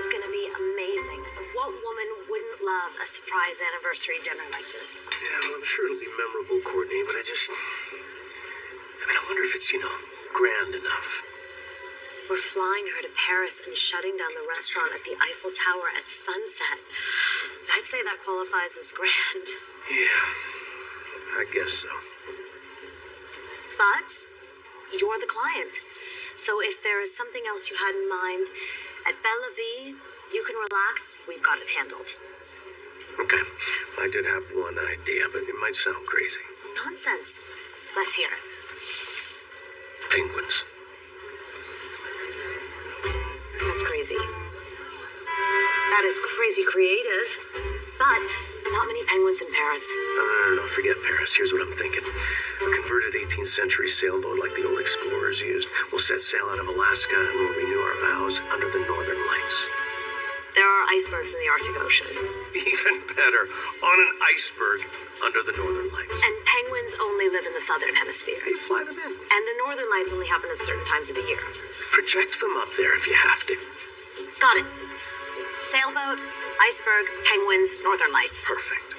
It's gonna be amazing. What woman wouldn't love a surprise anniversary dinner like this? Yeah, well, I'm sure it'll be memorable, Courtney, but I wonder if it's, grand enough. We're flying her to Paris and shutting down the restaurant at the Eiffel Tower at sunset. I'd say that qualifies as grand. Yeah, I guess so. But you're the client. So if there is something else you had in mind, at Belle Vie, you can relax. We've got it handled. Okay. I did have one idea, but it might sound crazy. Nonsense. Let's hear it. Penguins. That's crazy. That is crazy creative. But not many penguins in Paris. No, forget Paris. Here's what I'm thinking. A converted 18th century sailboat like the old explorers used. We'll set sail out of Alaska and we'll renew our vows under the northern lights. There are icebergs in the Arctic Ocean. Even better, on an iceberg under the northern lights. And penguins only live in the southern hemisphere. You fly them in. And the northern lights only happen at certain times of the year. Project them up there if you have to. Got it. Sailboat, iceberg, penguins, northern lights. Perfect.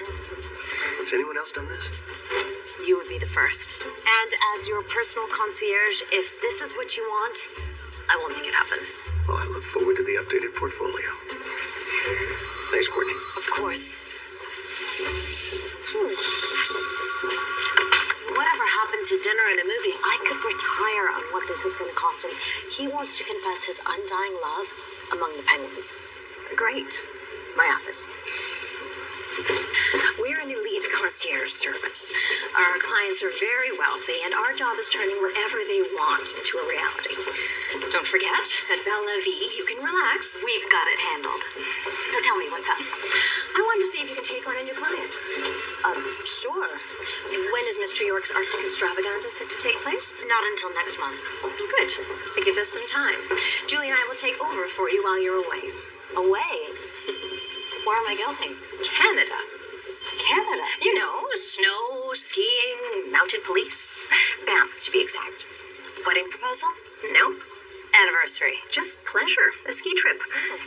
Has anyone else done this? You would be the first. And as your personal concierge, if this is what you want, I will make it happen. Well, I look forward to the updated portfolio. Thanks, Courtney. Of course. Whatever happened to dinner and a movie, I could retire on what this is going to cost him. He wants to confess his undying love among the penguins. Great. My office. We're an elite concierge service. Our clients are very wealthy, and our job is turning whatever they want into a reality. Don't forget, at Belle Vie, you can relax. We've got it handled. So tell me, what's up? I wanted to see if you can take on a new client. Sure. When is Mr. York's Arctic extravaganza set to take place? Not until next month. Good. That gives us some time. Julie and I will take over for you while you're away. Away? Where am I going? Canada. Canada? You know, snow, skiing, mounted police. Banff, to be exact. Wedding proposal? Nope. Anniversary. Just pleasure. A ski trip.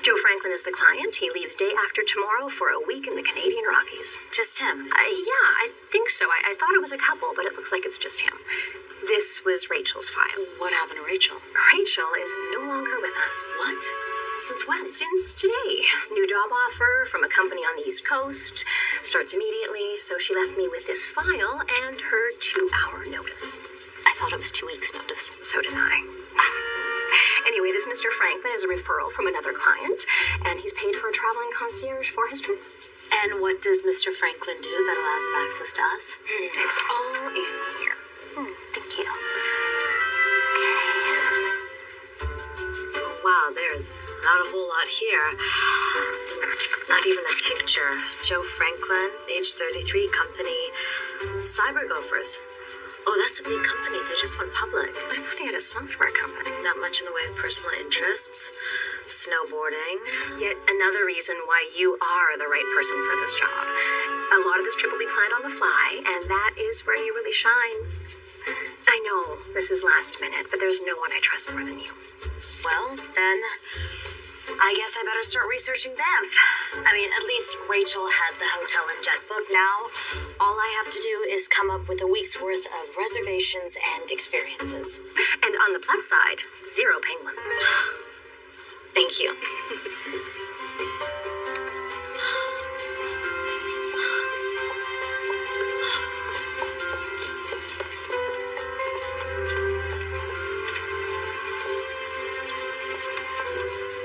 Joe Franklin is the client. He leaves day after tomorrow for a week in the Canadian Rockies. Just him? Yeah, I think so. I thought it was a couple, but it looks like it's just him. This was Rachel's file. What happened to Rachel? Rachel is no longer with us. What? Since when? Since today. New job offer from a company on the East Coast. Starts immediately, so she left me with this file and her 2-hour notice. I thought it was 2 weeks' notice. So did I. Anyway, this Mr. Franklin is a referral from another client, and he's paid for a traveling concierge for his trip. And what does Mr. Franklin do that allows him access to us? It's all in here. Thank you. Wow, there's not a whole lot here. Not even a picture. Joe Franklin, age 33, company, Cyber Gophers. Oh, that's a big company. They just went public. I thought he had a software company. Not much in the way of personal interests. Snowboarding. Yet another reason why you are the right person for this job. A lot of this trip will be planned on the fly, and that is where you really shine. I know this is last minute, but there's no one I trust more than you. Well, then, I guess I better start researching Banff. I mean, at least Rachel had the hotel and jet booked. Now, all I have to do is come up with a week's worth of reservations and experiences. And on the plus side, 0 penguins. Thank you.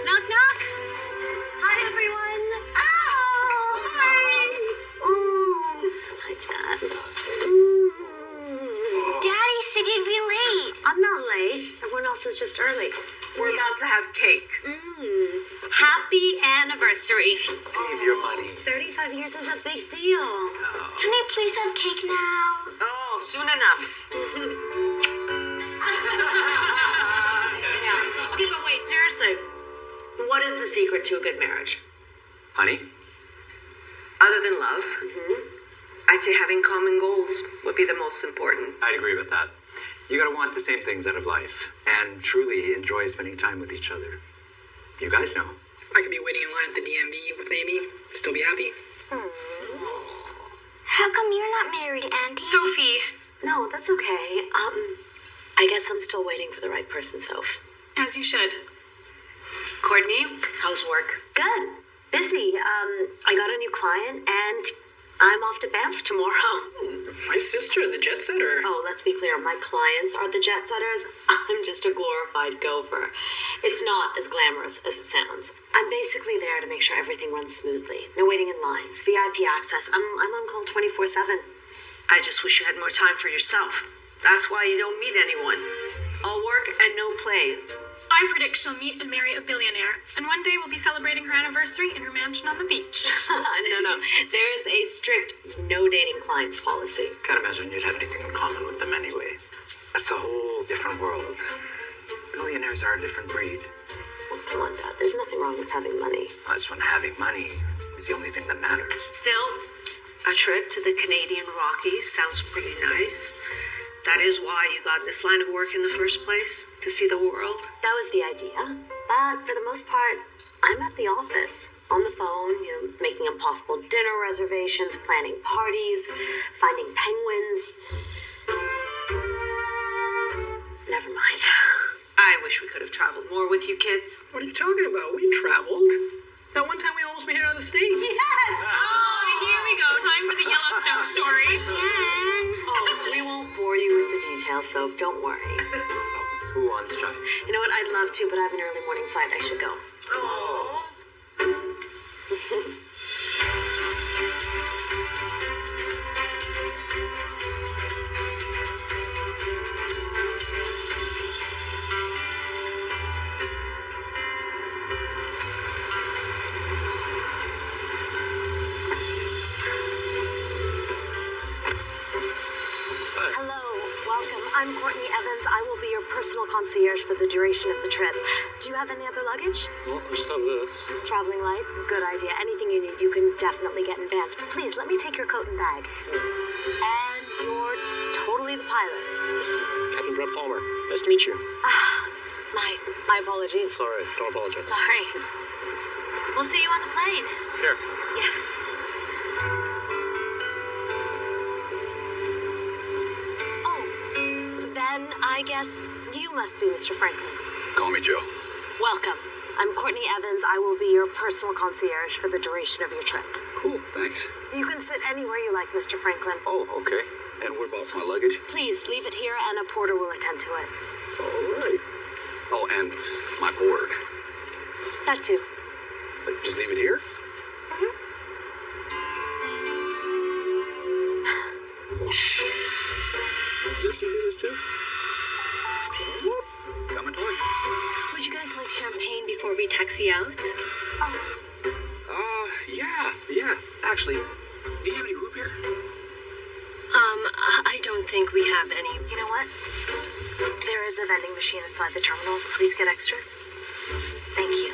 Knock, knock. Hi, everyone. Oh, hi. Hi, Dad. Daddy said you'd be late. I'm not late. Everyone else is just early. We're about to have cake. Happy anniversary. Save your money. 35 years is a big deal. Can I please have cake now? Oh, soon enough. Okay, but wait, seriously. What is the secret to a good marriage? Honey? Other than love, I'd say having common goals would be the most important. I'd agree with that. You gotta want the same things out of life and truly enjoy spending time with each other. You guys know. I could be waiting in line at the DMV with Amy, still be happy. How come you're not married, Auntie? Sophie! No, that's okay. I guess I'm still waiting for the right person, Soph. As you should. Courtney, how's work? Good. Busy. I got a new client and I'm off to Banff tomorrow. My sister, the jet setter. Oh, let's be clear. My clients are the jet setters. I'm just a glorified gopher. It's not as glamorous as it sounds. I'm basically there to make sure everything runs smoothly. No waiting in lines. VIP access. I'm on call 24/7. I just wish you had more time for yourself. That's why you don't meet anyone. All work and no play. I predict she'll meet and marry a billionaire, and one day we'll be celebrating her anniversary in her mansion on the beach. No. There is a strict no dating clients policy. Can't imagine you'd have anything in common with them anyway. That's a whole different world. Billionaires are a different breed. Well, come on, Dad. There's nothing wrong with having money. That's when having money is the only thing that matters. Still, a trip to the Canadian Rockies sounds pretty nice. That is why you got this line of work in the first place, to see the world. That was the idea. But for the most part, I'm at the office, on the phone, making impossible dinner reservations, planning parties, finding penguins. Never mind. I wish we could have traveled more with you kids. What are you talking about? We traveled. That one time we almost made it out of the state. Yes! Oh, here we go. Time for the Yellowstone story. Oh, we won't bore you with the details, so don't worry. Who wants chai? You know what? I'd love to, but I have an early morning flight. I should go. Oh. I'm Courtney Evans. I will be your personal concierge for the duration of the trip. Do you have any other luggage? Well, I just have this. Traveling light? Good idea. Anything you need, you can definitely get in Banff. Please, let me take your coat and bag. And you're totally the pilot. Captain Brett Palmer. Nice to meet you. My apologies. It's all right. Don't apologize. Sorry. We'll see you on the plane. Here. Yes. Then I guess you must be Mr. Franklin. Call me Joe. Welcome. I'm Courtney Evans. I will be your personal concierge for the duration of your trip. Cool, thanks. You can sit anywhere you like, Mr. Franklin. Oh, okay. And what about my luggage? Please leave it here and a porter will attend to it. All right. Oh, and my board. That too. Like, just leave it here? Did you do this too? Coming toward. Would you guys like champagne before we taxi out? Yeah. Actually, do you have any root beer? I don't think we have any. You know what? There is a vending machine inside the terminal. Please get extras. Thank you.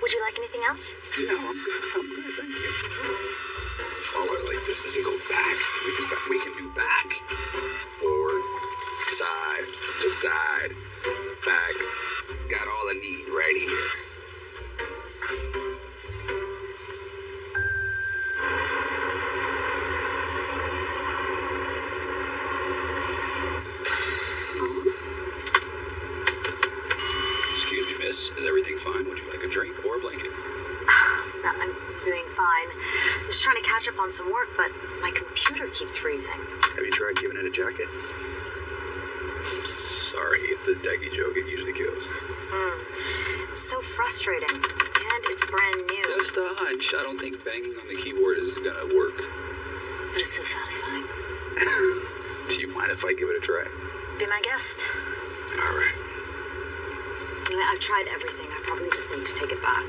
Would you like anything else? No, I'm good, thank you. Oh, I like this. Doesn't go back. We can do back. Forward, side, to side, back. Got all I need right here. Excuse me, miss. Is everything fine? Would you like a drink or a blanket? I'm doing fine. I'm just trying to catch up on some work, but my computer keeps freezing. Have you tried giving it a jacket? Sorry, it's a techie joke. It usually kills. It's so frustrating. And it's brand new. Just a hunch. I don't think banging on the keyboard is gonna work. But it's so satisfying. Do you mind if I give it a try? Be my guest. All right. Anyway, I've tried everything. I probably just need to take it back.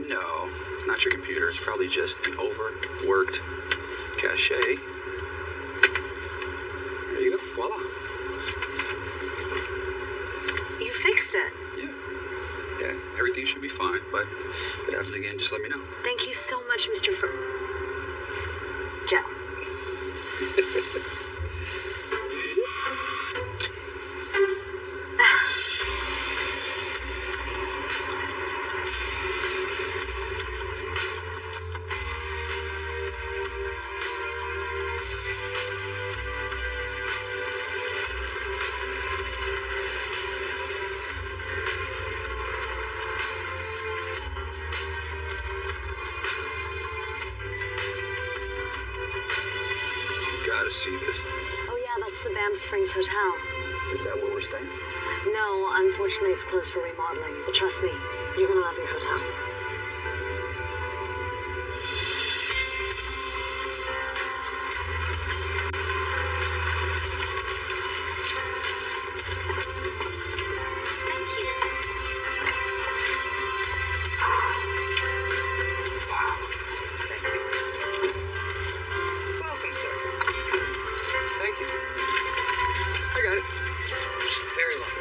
No, it's not your computer. It's probably just an overworked cache. There you go. Voila. You fixed it. Yeah, everything should be fine, but if it happens again, just let me know. Thank you so much, Mr. Joe. to see this. Oh yeah, that's the Banff Springs Hotel. Is that where we're staying? No, unfortunately it's closed for remodeling. But trust me, you're gonna love your hotel. Thank you. Wow. Thank you. Welcome, sir. Thank you. I got it. Very well.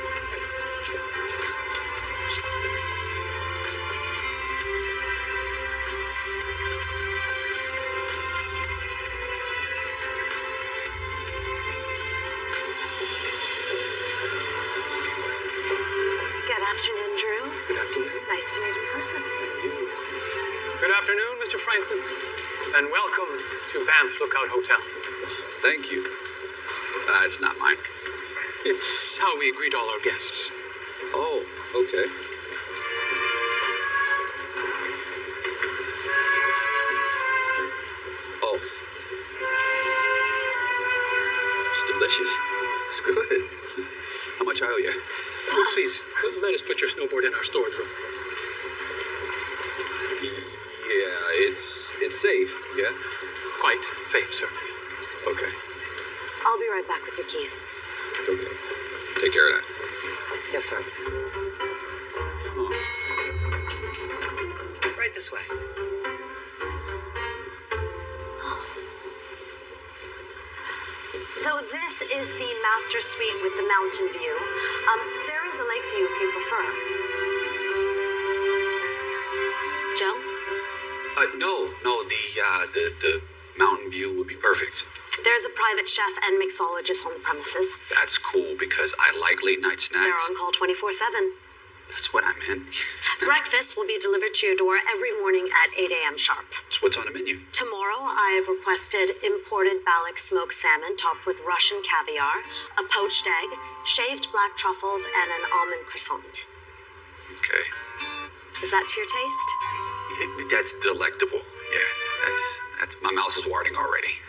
Good afternoon, Drew. Good afternoon. Nice to meet in person. Good afternoon, Mr. Franklin, and welcome to Banff Lookout Hotel. Thank you. It's not mine. It's how we greet all our guests. Oh, okay. Oh. It's delicious. It's good. How much I owe you? Oh, please, let us put your snowboard in our storage room. Yeah, it's safe, yeah? Quite safe, sir. Okay. I'll be right back with your keys. Okay. Take care of that. Yes, sir. Oh. Right this way. So this is the master suite with the mountain view. There is a lake view if you prefer. Joe? No, the mountain view would be perfect. There's a private chef and mixologist on the premises. That's cool because I like late night snacks. They're on call 24/7. That's what I meant. Breakfast will be delivered to your door every morning at 8 a.m. sharp. So what's on the menu? Tomorrow, I have requested imported Balak smoked salmon topped with Russian caviar, a poached egg, shaved black truffles, and an almond croissant. Okay. Is that to your taste? That's delectable. Yeah, that's my mouth is watering already.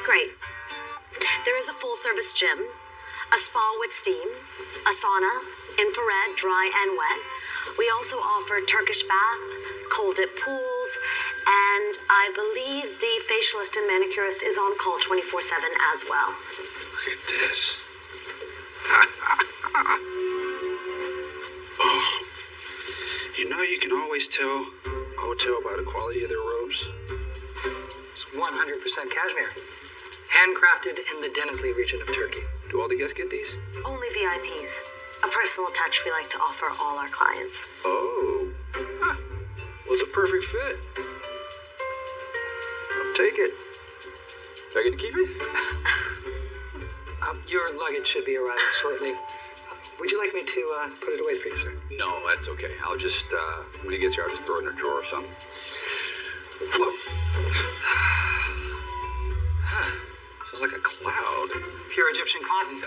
Great. There is a full-service gym, a spa with steam, a sauna, infrared, dry and wet. We also offer Turkish bath, cold dip pools, and I believe the facialist and manicurist is on call 24/7 as well. Look at this. Oh, you can always tell a hotel by the quality of their robes. It's 100% cashmere. Handcrafted in the Denizli region of Turkey. Do all the guests get these? Only VIPs. A personal touch we like to offer all our clients. Oh. Huh. Well, it's a perfect fit. I'll take it. Do I get to keep it? Your luggage should be arriving shortly. Would you like me to put it away for you, sir? No, that's okay. I'll just, when it gets here, I'll just throw it in a drawer or something. Feels like a cloud. Pure Egyptian cotton.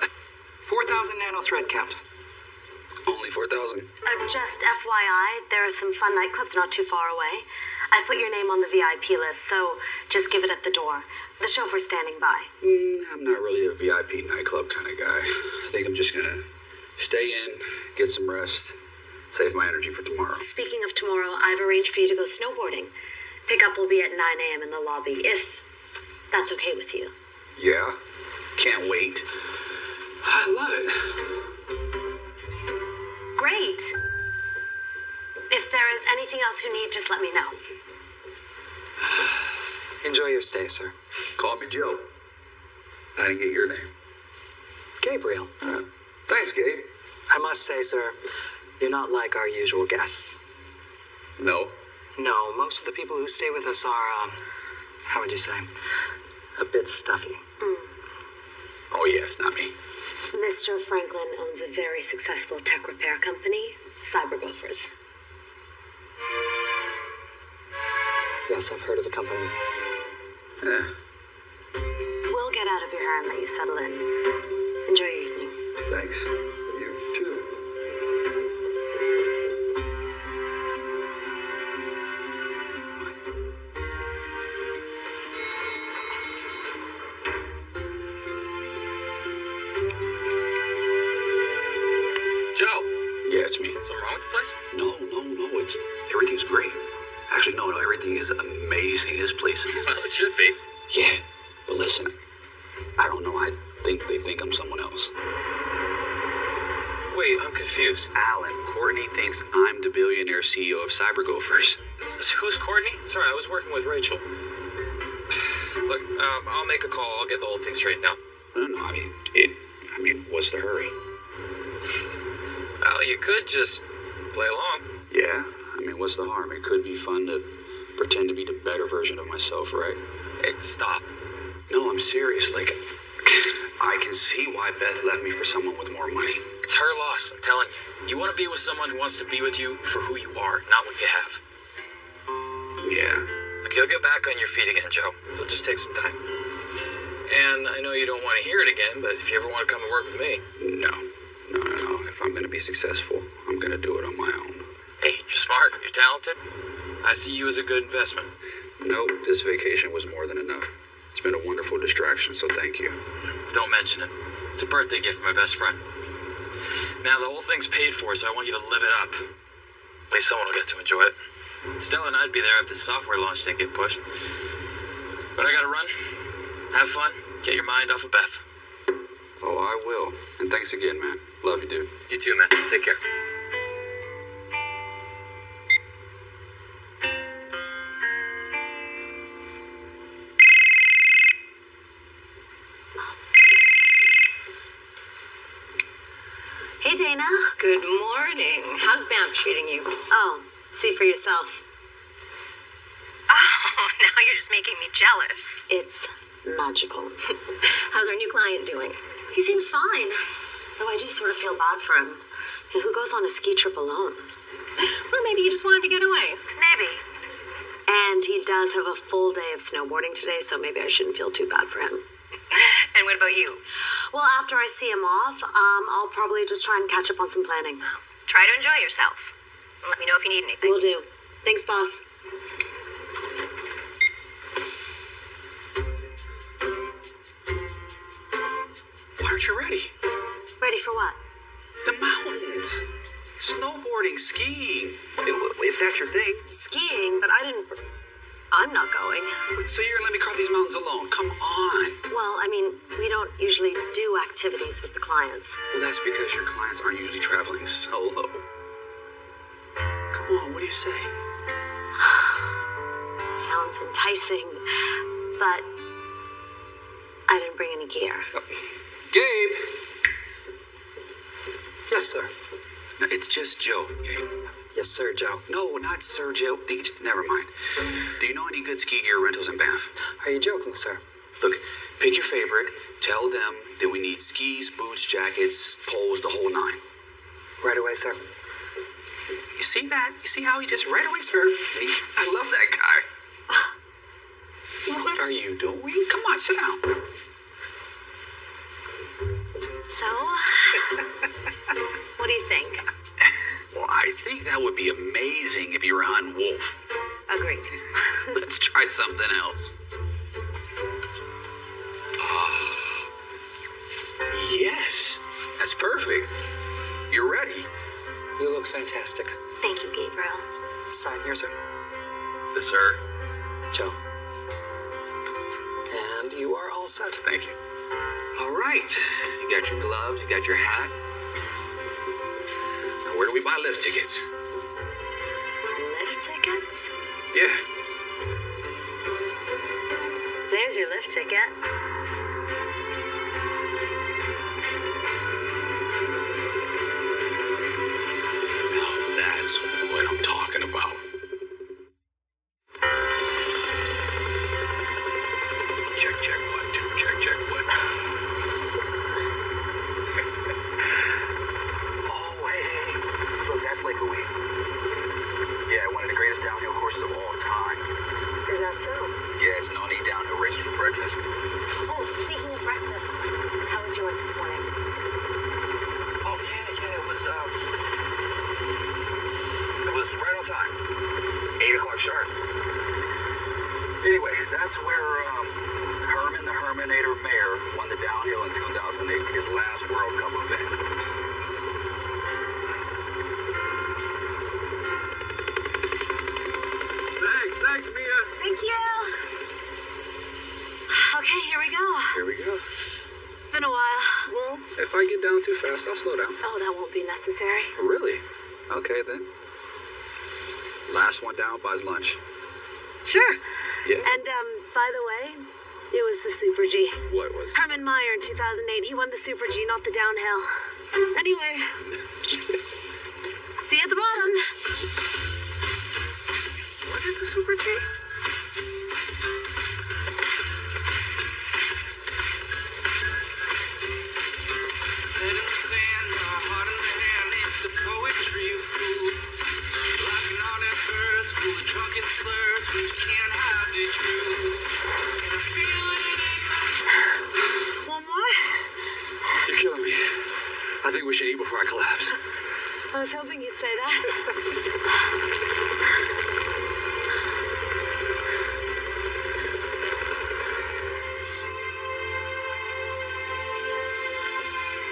4,000 nano thread count. Only 4,000. Just FYI, there are some fun nightclubs not too far away. I put your name on the VIP list, so just give it at the door. The chauffeur's standing by. I'm not really a VIP nightclub kind of guy. I think I'm just gonna stay in, get some rest, save my energy for tomorrow. Speaking of tomorrow, I've arranged for you to go snowboarding. Pickup will be at 9 a.m. in the lobby, if that's okay with you. Yeah? Can't wait. I love it. Great. If there is anything else you need, just let me know. Enjoy your stay, sir. Call me Joe. I didn't get your name. Gabriel. Thanks, Gabe. I must say, sir, you're not like our usual guests. No. No, most of the people who stay with us are, how would you say, a bit stuffy. Oh, yeah, it's not me. Mr. Franklin owns a very successful tech repair company, Cyber Gophers. Yes, I've heard of the company. Yeah. We'll get out of your hair and let you settle in. Enjoy your evening. Thanks. You too. everything's great. Actually, no, everything is amazing. This place is... Well, it should be. Yeah, but listen, I don't know. I think they think I'm someone else. Wait, I'm confused. Alan, Courtney thinks I'm the billionaire CEO of Cybergophers. Who's Courtney? Sorry, I was working with Rachel. Look, I'll make a call. I'll get the whole thing straightened out. No, I mean, what's the hurry? Well, you could just play along. Yeah, I mean, what's the harm? It could be fun to pretend to be the better version of myself, right? Hey, stop. No, I'm serious. Like, I can see why Beth left me for someone with more money. It's her loss, I'm telling you. You want to be with someone who wants to be with you for who you are, not what you have. Yeah. Look, you'll get back on your feet again, Joe. It'll just take some time. And I know you don't want to hear it again, but if you ever want to come and work with me... No. If I'm going to be successful, I'm going to do it on my own. Hey, you're smart. You're talented. I see you as a good investment. Nope, this vacation was more than enough. It's been a wonderful distraction, so thank you. Don't mention it. It's a birthday gift from my best friend. Now, the whole thing's paid for, so I want you to live it up. At least someone will get to enjoy it. Stella and I'd be there if the software launch didn't get pushed. But I gotta run. Have fun. Get your mind off of Beth. Oh, I will. And thanks again, man. Love you, dude. You too, man. Take care. Hey, Dana. Good morning. How's Banff treating you? Oh, see for yourself. Oh, now you're just making me jealous. It's magical. How's our new client doing? He seems fine, though I do sort of feel bad for him. Who goes on a ski trip alone? Well, maybe he just wanted to get away. Maybe. And he does have a full day of snowboarding today, so maybe I shouldn't feel too bad for him. And what about you? Well, after I see him off, I'll probably just try and catch up on some planning. Try to enjoy yourself. And let me know if you need anything. Will do. Thanks, boss. Why aren't you ready? Ready for what? The mountains. Snowboarding, skiing. If that's your thing. Skiing, but I'm not going. So you're gonna let me carve these mountains alone? Come on. Well, I mean, we don't usually do activities with the clients. Well, that's because your clients aren't usually traveling solo. Come on, what do you say? Sounds enticing, but I didn't bring any gear. Gabe! Yes, sir. No, it's just Joe, Gabe. Yes, sir, Joe. No, not Sir Joe. Never mind. Do you know any good ski gear rentals in Banff? Are you joking, sir? Look, pick your favorite. Tell them that we need skis, boots, jackets, poles, the whole nine. Right away, sir. You see that? You see how he just right away, sir? I love that guy. What are you doing? Come on, sit down. So, what do you think? Well, I think that would be amazing if you were on Wolf. Agreed. Let's try something else. Yes, that's perfect. You're ready. You look fantastic. Thank you, Gabriel. Sign here, sir. Yes, sir. Joe. And you are all set. Thank you. All right. You got your gloves, you got your hat. Now, where do we buy lift tickets? Lift tickets? Yeah. There's your lift ticket. Now that's what I'm talking about. Check, 1, 2, check, 1, 2. Oh, hey. Look, that's Lake Louise. Yeah, one of the greatest downhill courses of all time. Is that so? Yeah, it's no need downhill races for breakfast. Oh, speaking of breakfast, how was yours this morning? Oh, yeah, it was right on time. 8 o'clock sharp. Anyway, that's where Herman the Herminator Mayer won the downhill in 2008, his last World Cup event. bags, Mia. Thank you. Okay, here we go. Here we go. It's been a while. Well, if I get down too fast, I'll slow down. Oh, that won't be necessary. Really? Okay, then. Last one down buys lunch. Sure. Yeah. And, by the way, it was the Super G. What was? Herman Meyer in 2008. He won the Super G, not the downhill. Anyway. See you at the bottom. Was it the Super G? Head in the sand, heart in the hand, it's the poetry of fools. Laughing on at first, full of drunken slurs, when you can't have the truth. And I feel it is. One more? You're killing me. I think we should eat before I collapse. I was hoping you'd say that.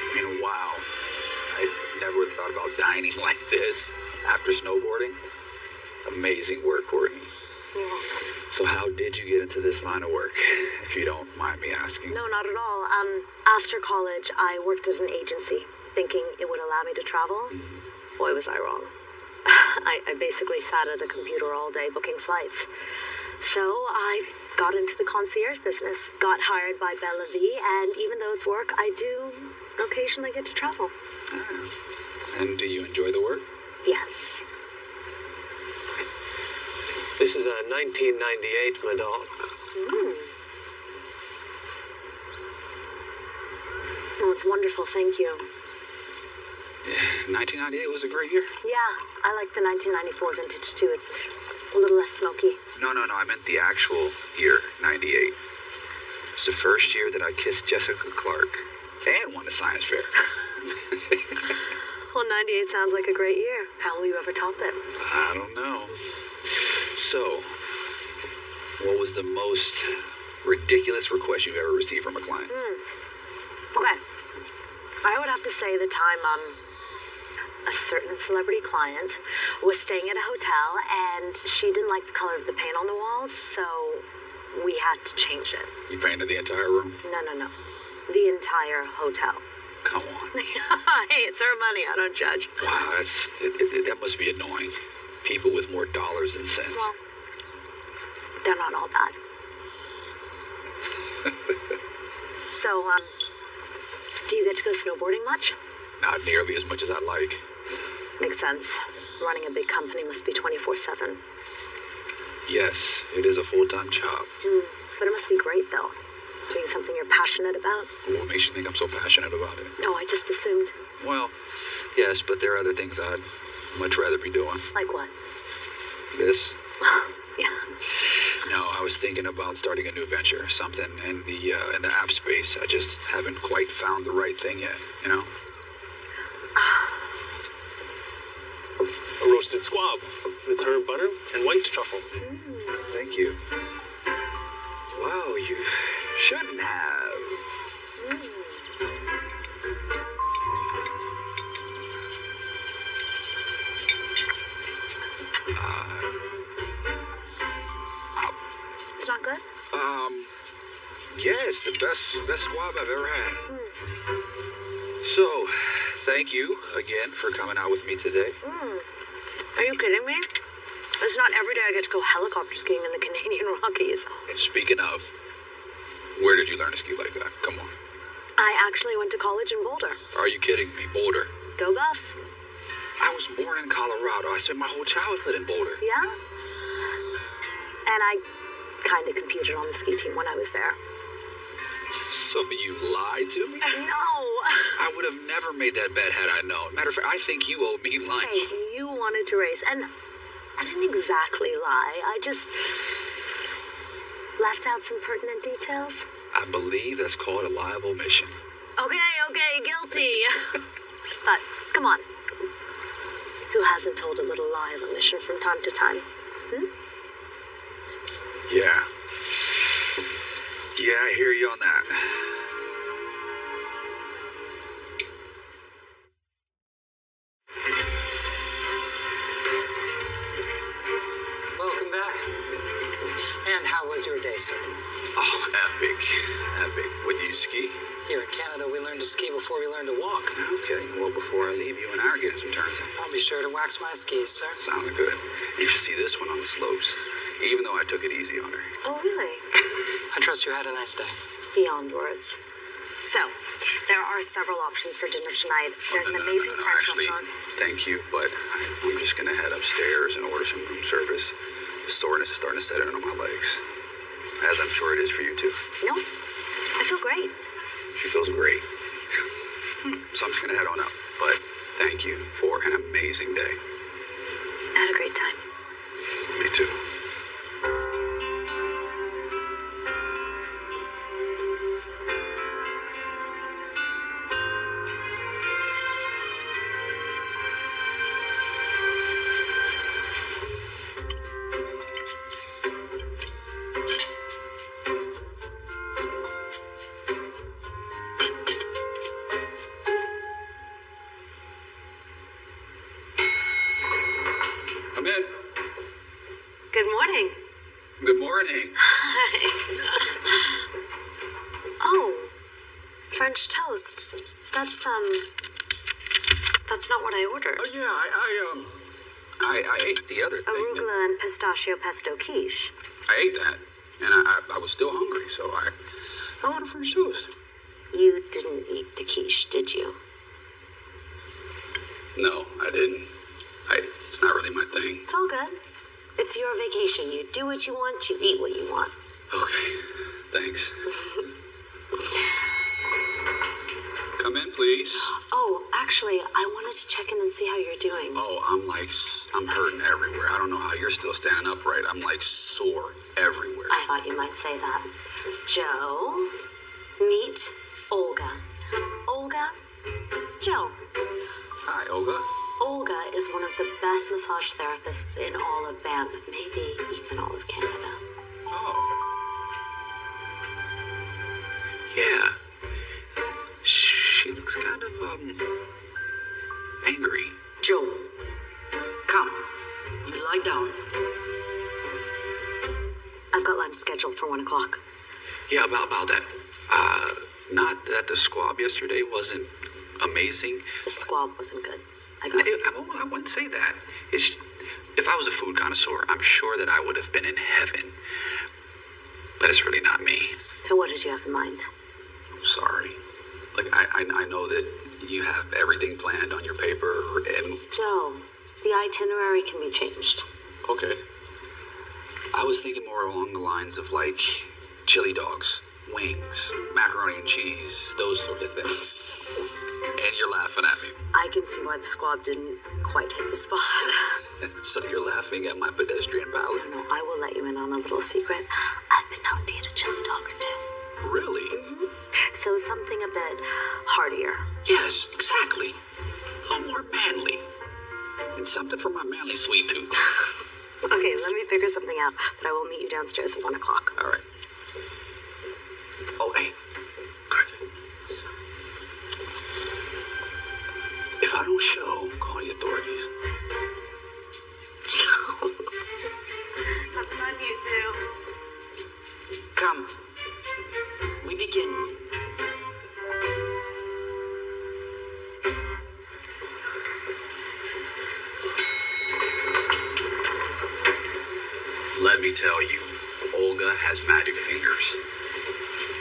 I mean, wow. I never thought about dining like this after snowboarding. Amazing work, Courtney. You're welcome. So how did you get into this line of work, if you don't mind me asking? No, not at all. After college, I worked at an agency, thinking it would allow me to travel. Boy, was I wrong. I basically sat at a computer all day booking flights. So I got into the concierge business, got hired by Bella V, and even though it's work, I do occasionally get to travel. Ah. And do you enjoy the work? Yes. This is 1998, my dog. Oh, it's wonderful, thank you. Yeah, 1998 was a great year. Yeah, I like the 1994 vintage too. It's a little less smoky. No, I meant the actual year, 98. It's the first year that I kissed Jessica Clark and won the science fair. Well, 98 sounds like a great year. How will you ever top it? I don't know. So, what was the most ridiculous request you've ever received from a client? Okay. I would have to say the time, a certain celebrity client was staying at a hotel and she didn't like the color of the paint on the walls, so we had to change it. You painted the entire room? No. The entire hotel. Come on. Hey, it's her money. I don't judge. Wow, that must be annoying. People with more dollars than cents. Well, they're not all bad. So, do you get to go snowboarding much? Not nearly as much as I'd like. Makes sense. Running a big company must be 24/7. Yes, it is a full-time job. But it must be great, though. Doing something you're passionate about. What makes you think I'm so passionate about it? No, I just assumed. Well, yes, but there are other things I'd much rather be doing. Like what? This? Yeah. No, I was thinking about starting a new venture, something in the app space. I just haven't quite found the right thing yet, you know? A roasted squab with herb butter and white truffle. Thank you. Wow, you shouldn't have. It's not good? Yes, the best squab I've ever had. So, thank you again for coming out with me today. Are you kidding me? It's not every day I get to go helicopter skiing in the Canadian Rockies. And speaking of, where did you learn to ski like that? Come on. I actually went to college in Boulder. Are you kidding me? Boulder? Go Buffs. I was born in Colorado. I spent my whole childhood in Boulder. Yeah? And I kind of competed on the ski team when I was there. So you lied to me? No. I would have never made that bet had I known. Matter of fact, I think you owe me lunch. Hey, you wanted to race, and I didn't exactly lie. I just left out some pertinent details. I believe that's called a lie of omission. Okay, guilty. But, come on. Who hasn't told a little lie of omission from time to time? Yeah. Yeah, I hear you on that. Welcome back. And how was your day, sir? Oh, epic. Epic. What, do you ski? Here in Canada, we learn to ski before we learn to walk. Okay, well, before I leave, you and I are getting some turns in. I'll be sure to wax my skis, sir. Sounds good. You should see this one on the slopes, even though I took it easy on her. Oh, really? I trust you had a nice day. Beyond words. So, there are several options for dinner tonight. There's an amazing French restaurant. Thank you, but I'm just gonna head upstairs and order some room service. The soreness is starting to set in on my legs. As I'm sure it is for you too. No, I feel great. She feels great. So I'm just gonna head on up. But thank you for an amazing day. I had a great time. Me too. Come in. Good morning. Good morning. Oh, French toast. That's not what I ordered. Oh yeah, I ate the other thing. Arugula and pistachio pesto quiche. I ate that, and I was still hungry, so I ordered French toast. You didn't eat the quiche, did you? No, I didn't. It's not really my thing. It's all good. It's your vacation. You do what you want, you eat what you want. Okay, thanks. Come in, please. Oh, actually, I wanted to check in and see how you're doing. Oh, I'm hurting everywhere. I don't know how you're still standing upright. I'm like sore everywhere. I thought you might say that. Joe, meet Olga. Olga, Joe. Hi, Olga. Olga is one of the best massage therapists in all of Banff, maybe even all of Canada. Oh. Yeah. She looks kind of, angry. Joe, come. You lie down. I've got lunch scheduled for 1 o'clock. Yeah, about that. Not that the squab yesterday wasn't amazing. The squab wasn't good. I wouldn't say that. It's, if I was a food connoisseur, I'm sure that I would have been in heaven. But it's really not me. So what did you have in mind? I'm sorry. Like, I know that you have everything planned on your paper and... Joe, the itinerary can be changed. Okay. I was thinking more along the lines of, like, chili dogs, wings, macaroni and cheese, those sort of things. And you're laughing at me. I can see why the squab didn't quite hit the spot. So you're laughing at my pedestrian ballad? No, I will let you in on a little secret. I've been known to eat a chili dog or two. Really? Mm-hmm. So something a bit heartier. Yes, exactly. A little more manly. And something for my manly sweet tooth. Okay, let me figure something out, but I will meet you downstairs at 1 o'clock. All right. Oh, hey. Quick. If I don't show, call the authorities. Have fun, you two. Come. We begin. Let me tell you, Olga has magic fingers.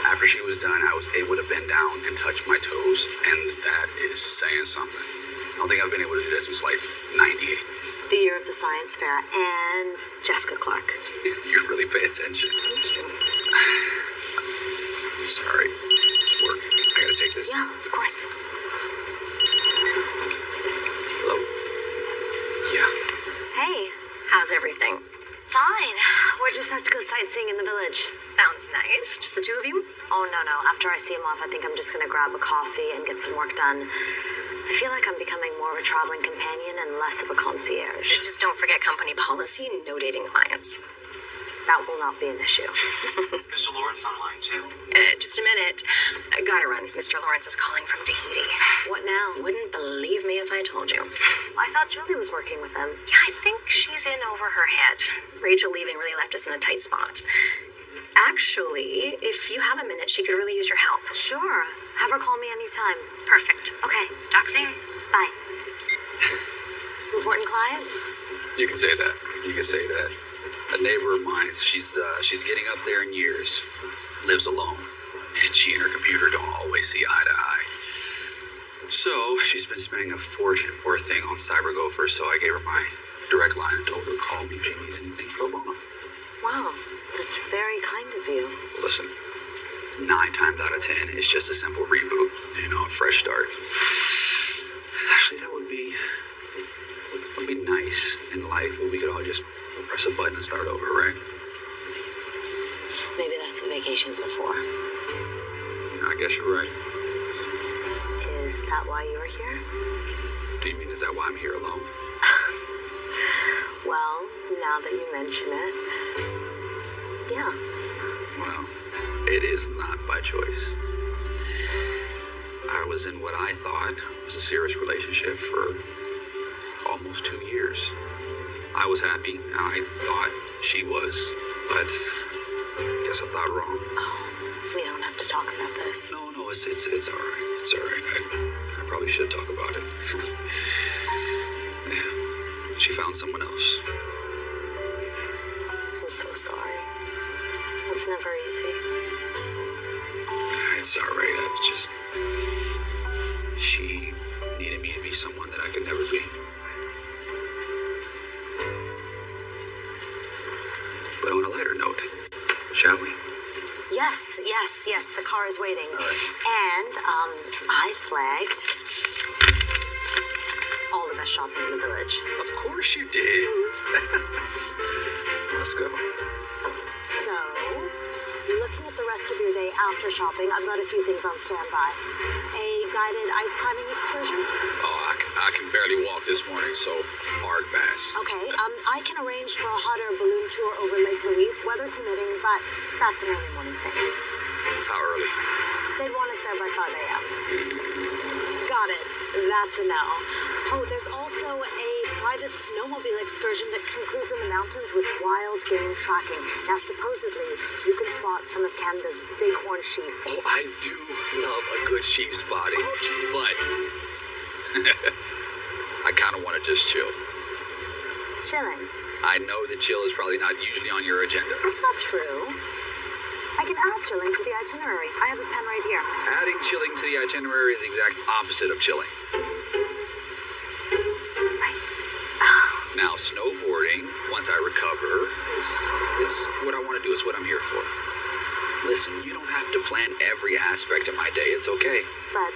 After she was done, I was able to bend down and touch my toes, and that is saying something. I don't think I've been able to do that since like 98. The year of the science fair and Jessica Clark. You really pay attention. Thank you. I'm sorry. It's work. I gotta take this. Yeah, of course. Hello? Yeah. Hey. How's everything? Fine. We're just about to go sightseeing in the village. Sounds nice. Just the two of you? Oh, no. After I see him off, I think I'm just going to grab a coffee and get some work done. I feel like I'm becoming more of a traveling companion and less of a concierge. Just don't forget company policy, no dating clients. That will not be an issue. Mr. Lawrence online too. Just a minute. I gotta run. Mr. Lawrence is calling from Tahiti. What now? Wouldn't believe me if I told you. I thought Julie was working with them. Yeah, I think she's was in over her head. Rachel leaving really left us in a tight spot. Actually, if you have a minute, she could really use your help. Sure. Have her call me anytime. Perfect. Okay. Talk soon. Bye. Important client? You can say that. You can say that. A neighbor of mine, she's getting up there in years, lives alone, and she and her computer don't always see eye to eye. So she's been spending a fortune, poor thing, on CyberGopher. So I gave her my direct line and told her to call me if she needs anything pro bono. Wow, that's very kind of you. Listen, 9 times out of 10, it's just a simple reboot, a fresh start. Actually, that would be nice in life if we could all just press a button and start over, right? Maybe that's what vacations are for. I guess you're right. Is that why you're here? Do you mean, is that why I'm here alone? Well, now that you mention it, yeah. Well, it is not by choice. I was in what I thought was a serious relationship for almost 2 years. I was happy, and I thought she was, but I guess I thought wrong. Oh, we don't have to talk about this. No, it's all right. It's all right. I probably should talk about it. Yeah, she found someone else. I'm so sorry. It's never easy. It's all right. She needed me to be someone that I could never be. But on a lighter note, shall we? Yes. The car is waiting. All right. And, I flagged all the best shopping in the village. Of course you did. Let's go. So, looking at the rest of your day after shopping, I've got a few things on standby. A guided ice climbing excursion? Oh, I can barely walk this morning, so hard pass. Okay, I can arrange for a hot air balloon tour over Lake Louise, weather permitting, but that's an early morning thing. How early? They'd want us there by 5 a.m. Got it. That's a no. Oh, there's also a private snowmobile excursion that concludes in the mountains with wild game tracking. Now, supposedly, you can spot some of Canada's bighorn sheep. Oh, I do love a good sheep spotting, but I kind of want to just chill. Chilling. I know that chill is probably not usually on your agenda. That's not true. I can add chilling to the itinerary. I have a pen right here. Adding chilling to the itinerary is the exact opposite of chilling. Right. Now, snowboarding, once I recover, is what I want to do. It's what I'm here for. Listen, you don't have to plan every aspect of my day. It's okay. But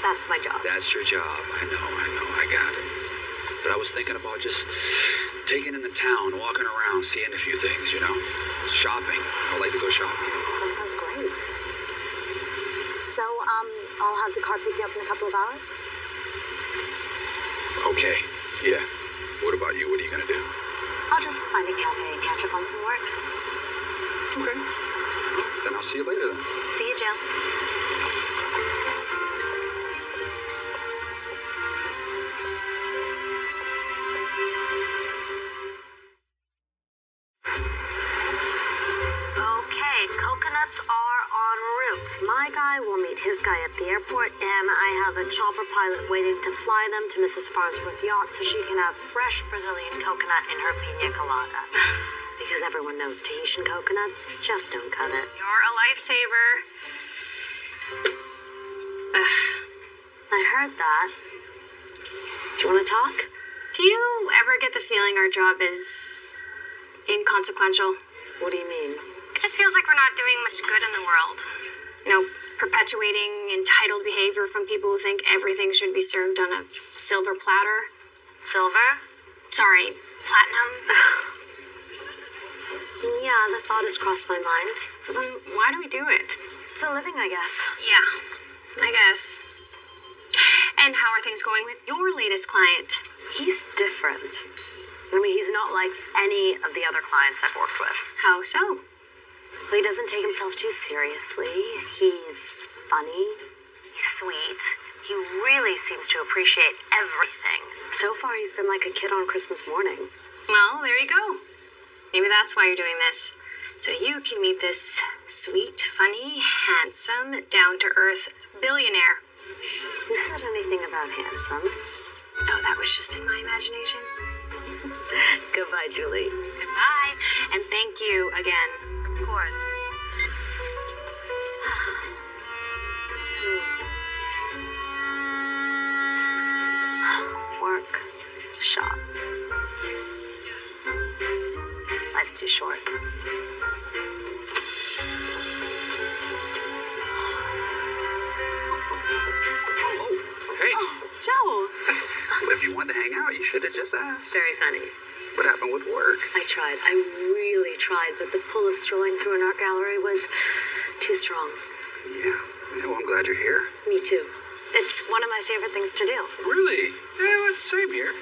that's my job. That's your job. I know. I got it. But I was thinking about just taking in the town, walking around, seeing a few things, Shopping. I like to go shopping. That sounds great. So, I'll have the car pick you up in a couple of hours? Okay. Yeah. What about you? What are you going to do? I'll just find a cafe and catch up on some work. Okay. Well, then I'll see you later then. See you, Jill. My guy will meet his guy at the airport, and I have a chopper pilot waiting to fly them to Mrs. Farnsworth Yacht so she can have fresh Brazilian coconut in her pina colada. Because everyone knows Tahitian coconuts just don't cut it. You're a lifesaver. I heard that. Do you want to talk? Do you ever get the feeling our job is inconsequential? What do you mean? It just feels like we're not doing much good in the world. Perpetuating entitled behavior from people who think everything should be served on a silver platter. Silver? Sorry, platinum. Yeah, the thought has crossed my mind. So then why do we do it? For a living, I guess. Yeah, I guess. And how are things going with your latest client? He's different. He's not like any of the other clients I've worked with. How so? He doesn't take himself too seriously. He's funny. He's sweet. He really seems to appreciate everything. So far, he's been like a kid on Christmas morning. Well, you go. Maybe that's why you're doing this. So you can meet this sweet, funny, handsome, down-to-earth billionaire. Who said anything about handsome? Oh, that was just in my imagination. Goodbye, Julie. Goodbye. And thank you again. Of course. Work. Shop. Life's too short. Hey. Joe. If you wanted to hang out, you should have just asked. Very funny. What happened with work? I tried. I really tried, but the pull of strolling through an art gallery was too strong. Yeah. Well, I'm glad you're here. Me too. It's one of my favorite things to do. Really? Yeah, well, same here.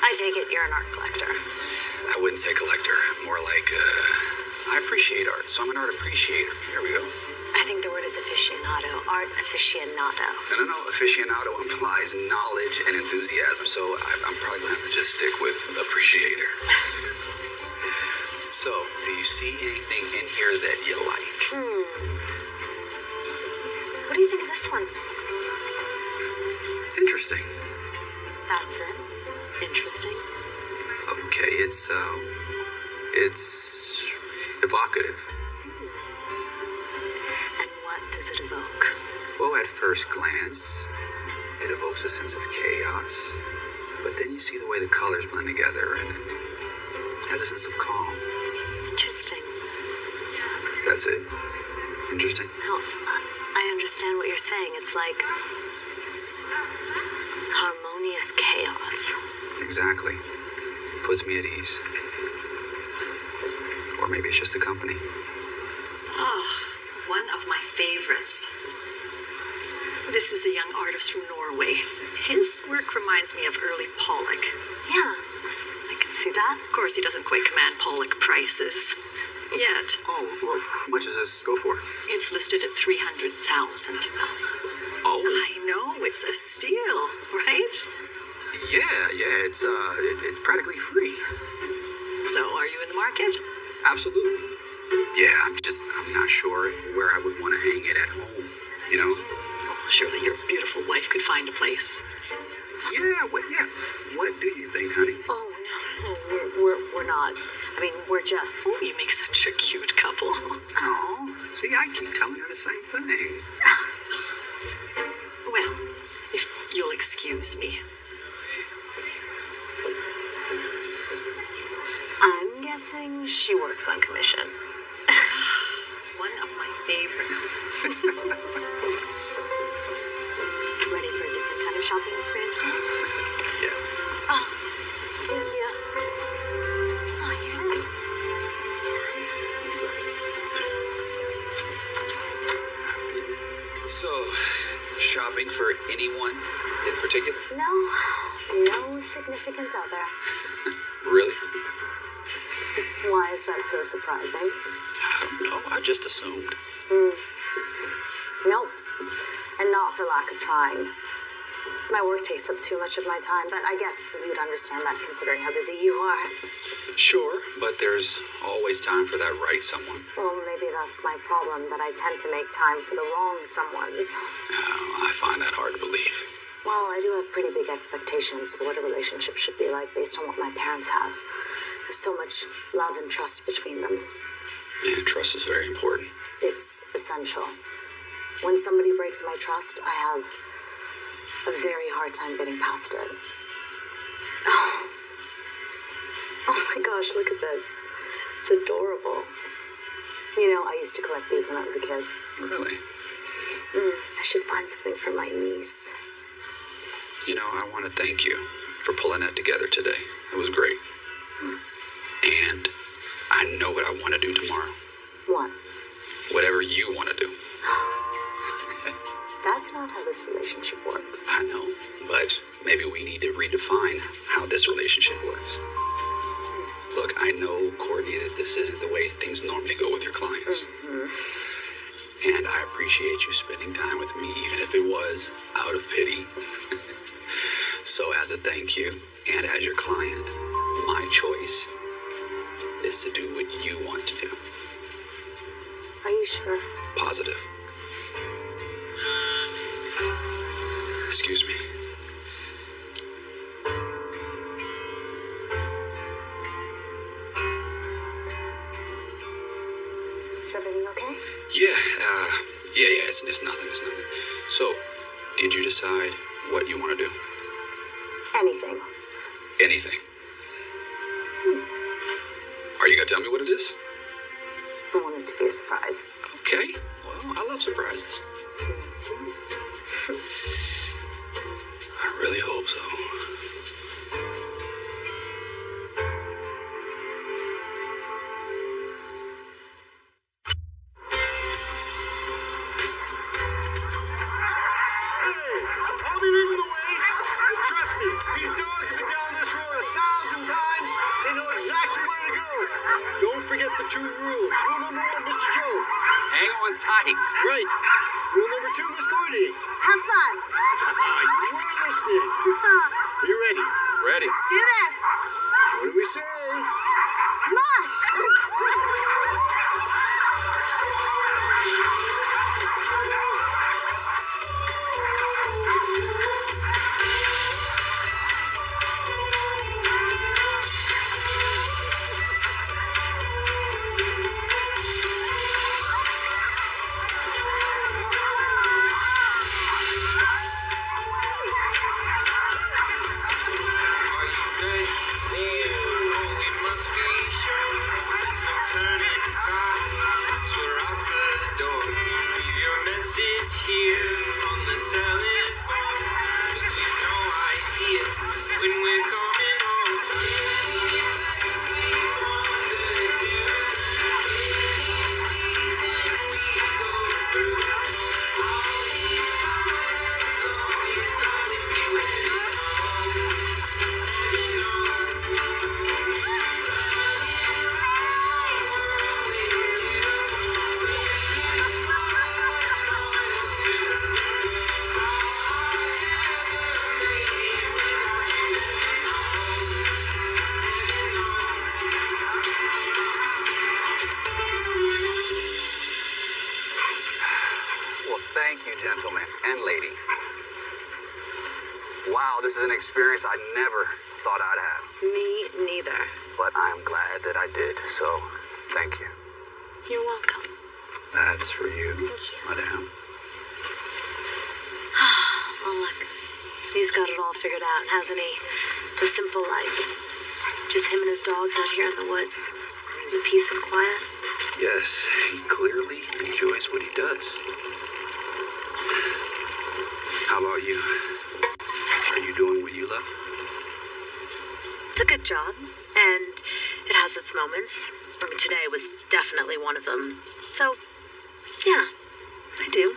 I take it you're an art collector. I wouldn't say collector. More like, I appreciate art, so I'm an art appreciator. Here we go. I think the word is aficionado. Art aficionado. No. Aficionado implies knowledge and enthusiasm, so I'm probably going to have to just stick with appreciator. So, do you see anything in here that you like? What do you think of this one? Interesting. That's it. Interesting. Okay, it's evocative. And what does it evoke? Well, at first glance, it evokes a sense of chaos. But then you see the way the colors blend together and it has a sense of calm. Interesting. That's it. Interesting. No, I understand what you're saying. It's like harmonious chaos. Exactly. Puts me at ease. Or maybe it's just the company. One of my favorites. This is a young artist from Norway. His work reminds me of early Pollock. Yeah, I can see that. Of course, he doesn't quite command Pollock prices yet. Oh, well, how much does this go for? It's listed at $300,000. Oh. I know, it's a steal, right? Yeah, it's practically free. So, are you in the market? Absolutely. Yeah, I'm not sure where I would want to hang it at home, you know? Oh, surely your beautiful wife could find a place. Yeah. What do you think, honey? Oh, no, we're not. I mean, we're just... Oh, you make such a cute couple. Oh, see, I keep telling her the same thing. Well, if you'll excuse me. I'm guessing she works on commission. One of my favorites. Ready for a different kind of shopping experience now? Yes. Oh, thank you. Oh, here it is. So, shopping for anyone in particular? No significant other. Really? Why is that so surprising? I don't know. I just assumed. Nope. And not for lack of trying. My work takes up too much of my time, but I guess you'd understand that considering how busy you are. Sure, but there's always time for that right someone. Well, maybe that's my problem, that I tend to make time for the wrong someones. Oh, I find that hard to believe. Well, I do have pretty big expectations for what a relationship should be like based on what my parents have. There's so much love and trust between them. Yeah, trust is very important. It's essential. When somebody breaks my trust, I have a very hard time getting past it. Oh my gosh, look at this. It's adorable. You know, I used to collect these when I was a kid. Really? I should find something for my niece. You know, I want to thank you for pulling that together today. It was great. And I know what I want to do tomorrow. What? Whatever you want to do. That's not how this relationship works. I know, but maybe we need to redefine how this relationship works. Look, I know, Courtney, that this isn't the way things normally go with your clients. And I appreciate you spending time with me, even if it was out of pity. So as a thank you, and as your client, my choice sure? Positive. Excuse me. Is everything okay? Yeah, it's nothing, it's nothing. So, did you decide what you want to do? Anything. Anything. Are you gonna tell me what it is? I want it to be a surprise. Okay, well, I love surprises. Me too. I really hope so. I'll be leading the way. Trust me, these dogs have been down this road 1,000 times. They know exactly where to go. Don't forget the 2 rules. Rule number 1, Mr. Joe. Hang on tight. Right. Rule number 2, Miss Gordy. Have fun. You were listening. Are you ready? Ready. Let's do this. What do we say? Mush. Thank you, gentlemen and lady. Wow, this is an experience I never thought I'd have. Me neither. But I'm glad that I did, so thank you. You're welcome. That's for you, madame. Well, look, he's got it all figured out, hasn't he? The simple life. Just him and his dogs out here in the woods. In peace and quiet. Yes, he clearly enjoys what he does. How about you? Are you doing what you love? It's a good job, and it has its moments. I mean, today was definitely one of them. So, yeah, I do.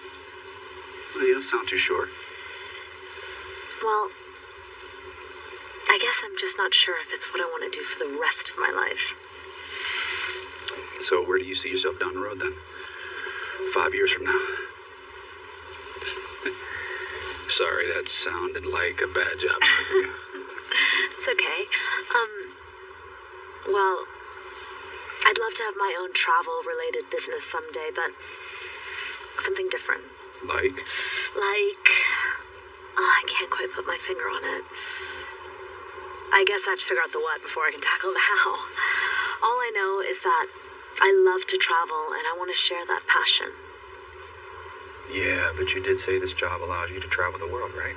Well, you don't sound too sure. Well, I guess I'm just not sure if it's what I want to do for the rest of my life. So where do you see yourself down the road then? 5 years from now? Sorry, that sounded like a bad job. It's okay. Well, I'd love to have my own travel-related business someday, but something different. Like? I can't quite put my finger on it. I guess I have to figure out the what before I can tackle the how. All I know is that I love to travel, and I want to share that passion. Yeah, but you did say this job allows you to travel the world, right?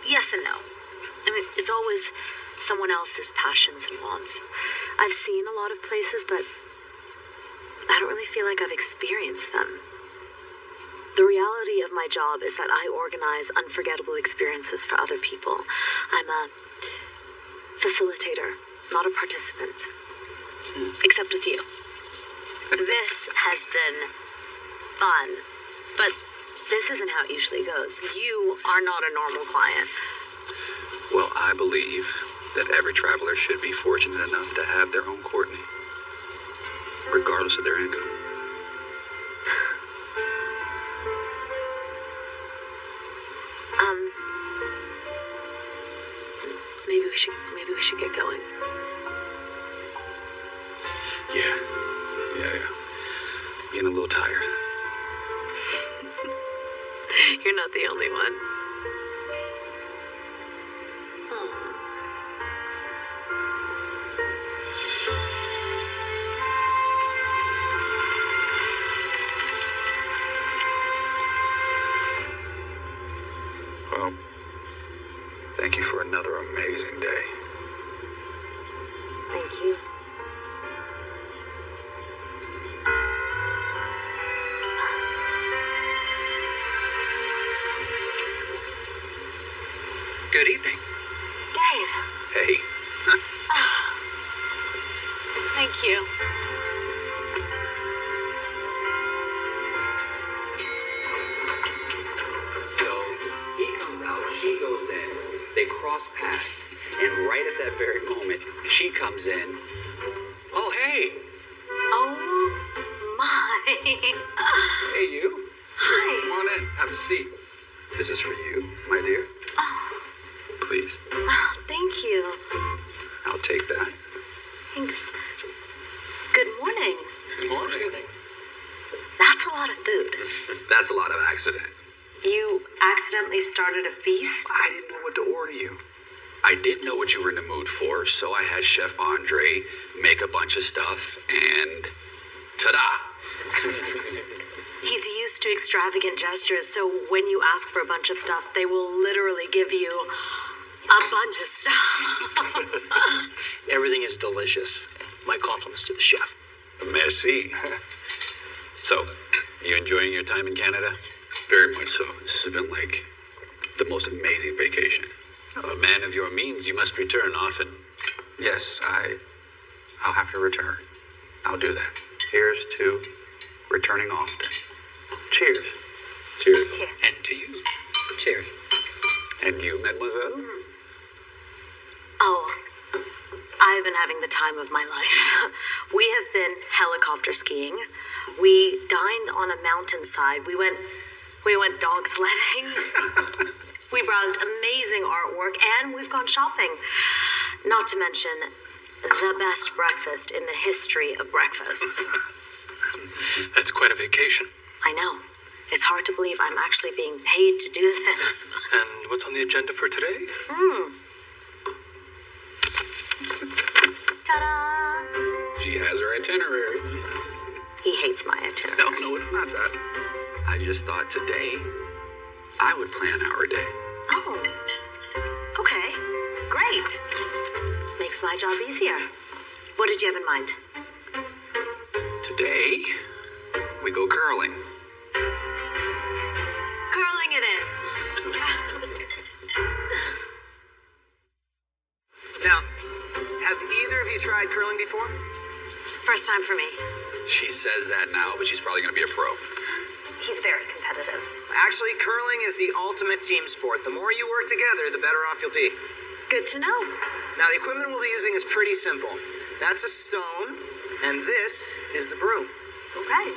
Yes and no. I mean, it's always someone else's passions and wants. I've seen a lot of places, but I don't really feel like I've experienced them. The reality of my job is that I organize unforgettable experiences for other people. I'm a facilitator, not a participant. Except with you. This has been fun, but this isn't how it usually goes. You are not a normal client. Well, I believe that every traveler should be fortunate enough to have their own Courtney, regardless of their income. Maybe we should get going. Yeah. and a little tired. You're not the only one. Well, thank you for another amazing day. Thank you. Good evening. Dave. Hey. Thank you. So he comes out, she goes in, they cross paths, and right at that very moment, she comes in. Oh, hey. Oh my. Hey, you. Hi. Come on in. Have a seat. This is for you, my dear. Oh, Please. thank you. I'll take that. Thanks. Good morning. Good morning. That's a lot of food. That's a lot of accident. You accidentally started a feast? I didn't know what to order you. I did know what you were in the mood for, so I had Chef Andre make a bunch of stuff, and ta-da! He's used to extravagant gestures, so when you ask for a bunch of stuff, they will literally give you a bunch of stuff. Everything is delicious. My compliments to the chef. Merci. So, you enjoying your time in Canada? Very much so. This has been like the most amazing vacation. A man of your means, you must return often. Yes, I'll have to return. I'll do that. Here's to returning often. Cheers. Cheers. Cheers. And to you. Cheers. And you, mademoiselle? Oh, I've been having the time of my life. We have been helicopter skiing. We dined on a mountainside. We went dog sledding. We browsed amazing artwork, and we've gone shopping. Not to mention the best breakfast in the history of breakfasts. That's quite a vacation. I know. It's hard to believe I'm actually being paid to do this. And what's on the agenda for today? Ta-da! She has her itinerary. He hates my itinerary. No, it's not that. I just thought today I would plan our day. Oh, okay. Great. Makes my job easier. What did you have in mind? Today, we go curling. Curling it is. Now, have either of you tried curling before? First time for me. She says that now, but she's probably going to be a pro. He's very competitive. Actually, curling is the ultimate team sport. The more you work together, the better off you'll be. Good to know. Now, the equipment we'll be using is pretty simple. That's a stone, and this is the broom. Okay.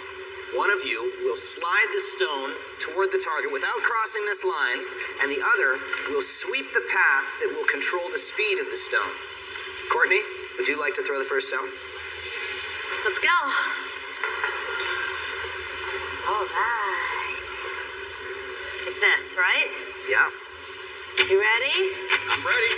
One of you will slide the stone toward the target without crossing this line, and the other will sweep the path that will control the speed of the stone. Courtney, would you like to throw the first stone? Let's go. All right. Like this, right? Yeah. You ready? I'm ready.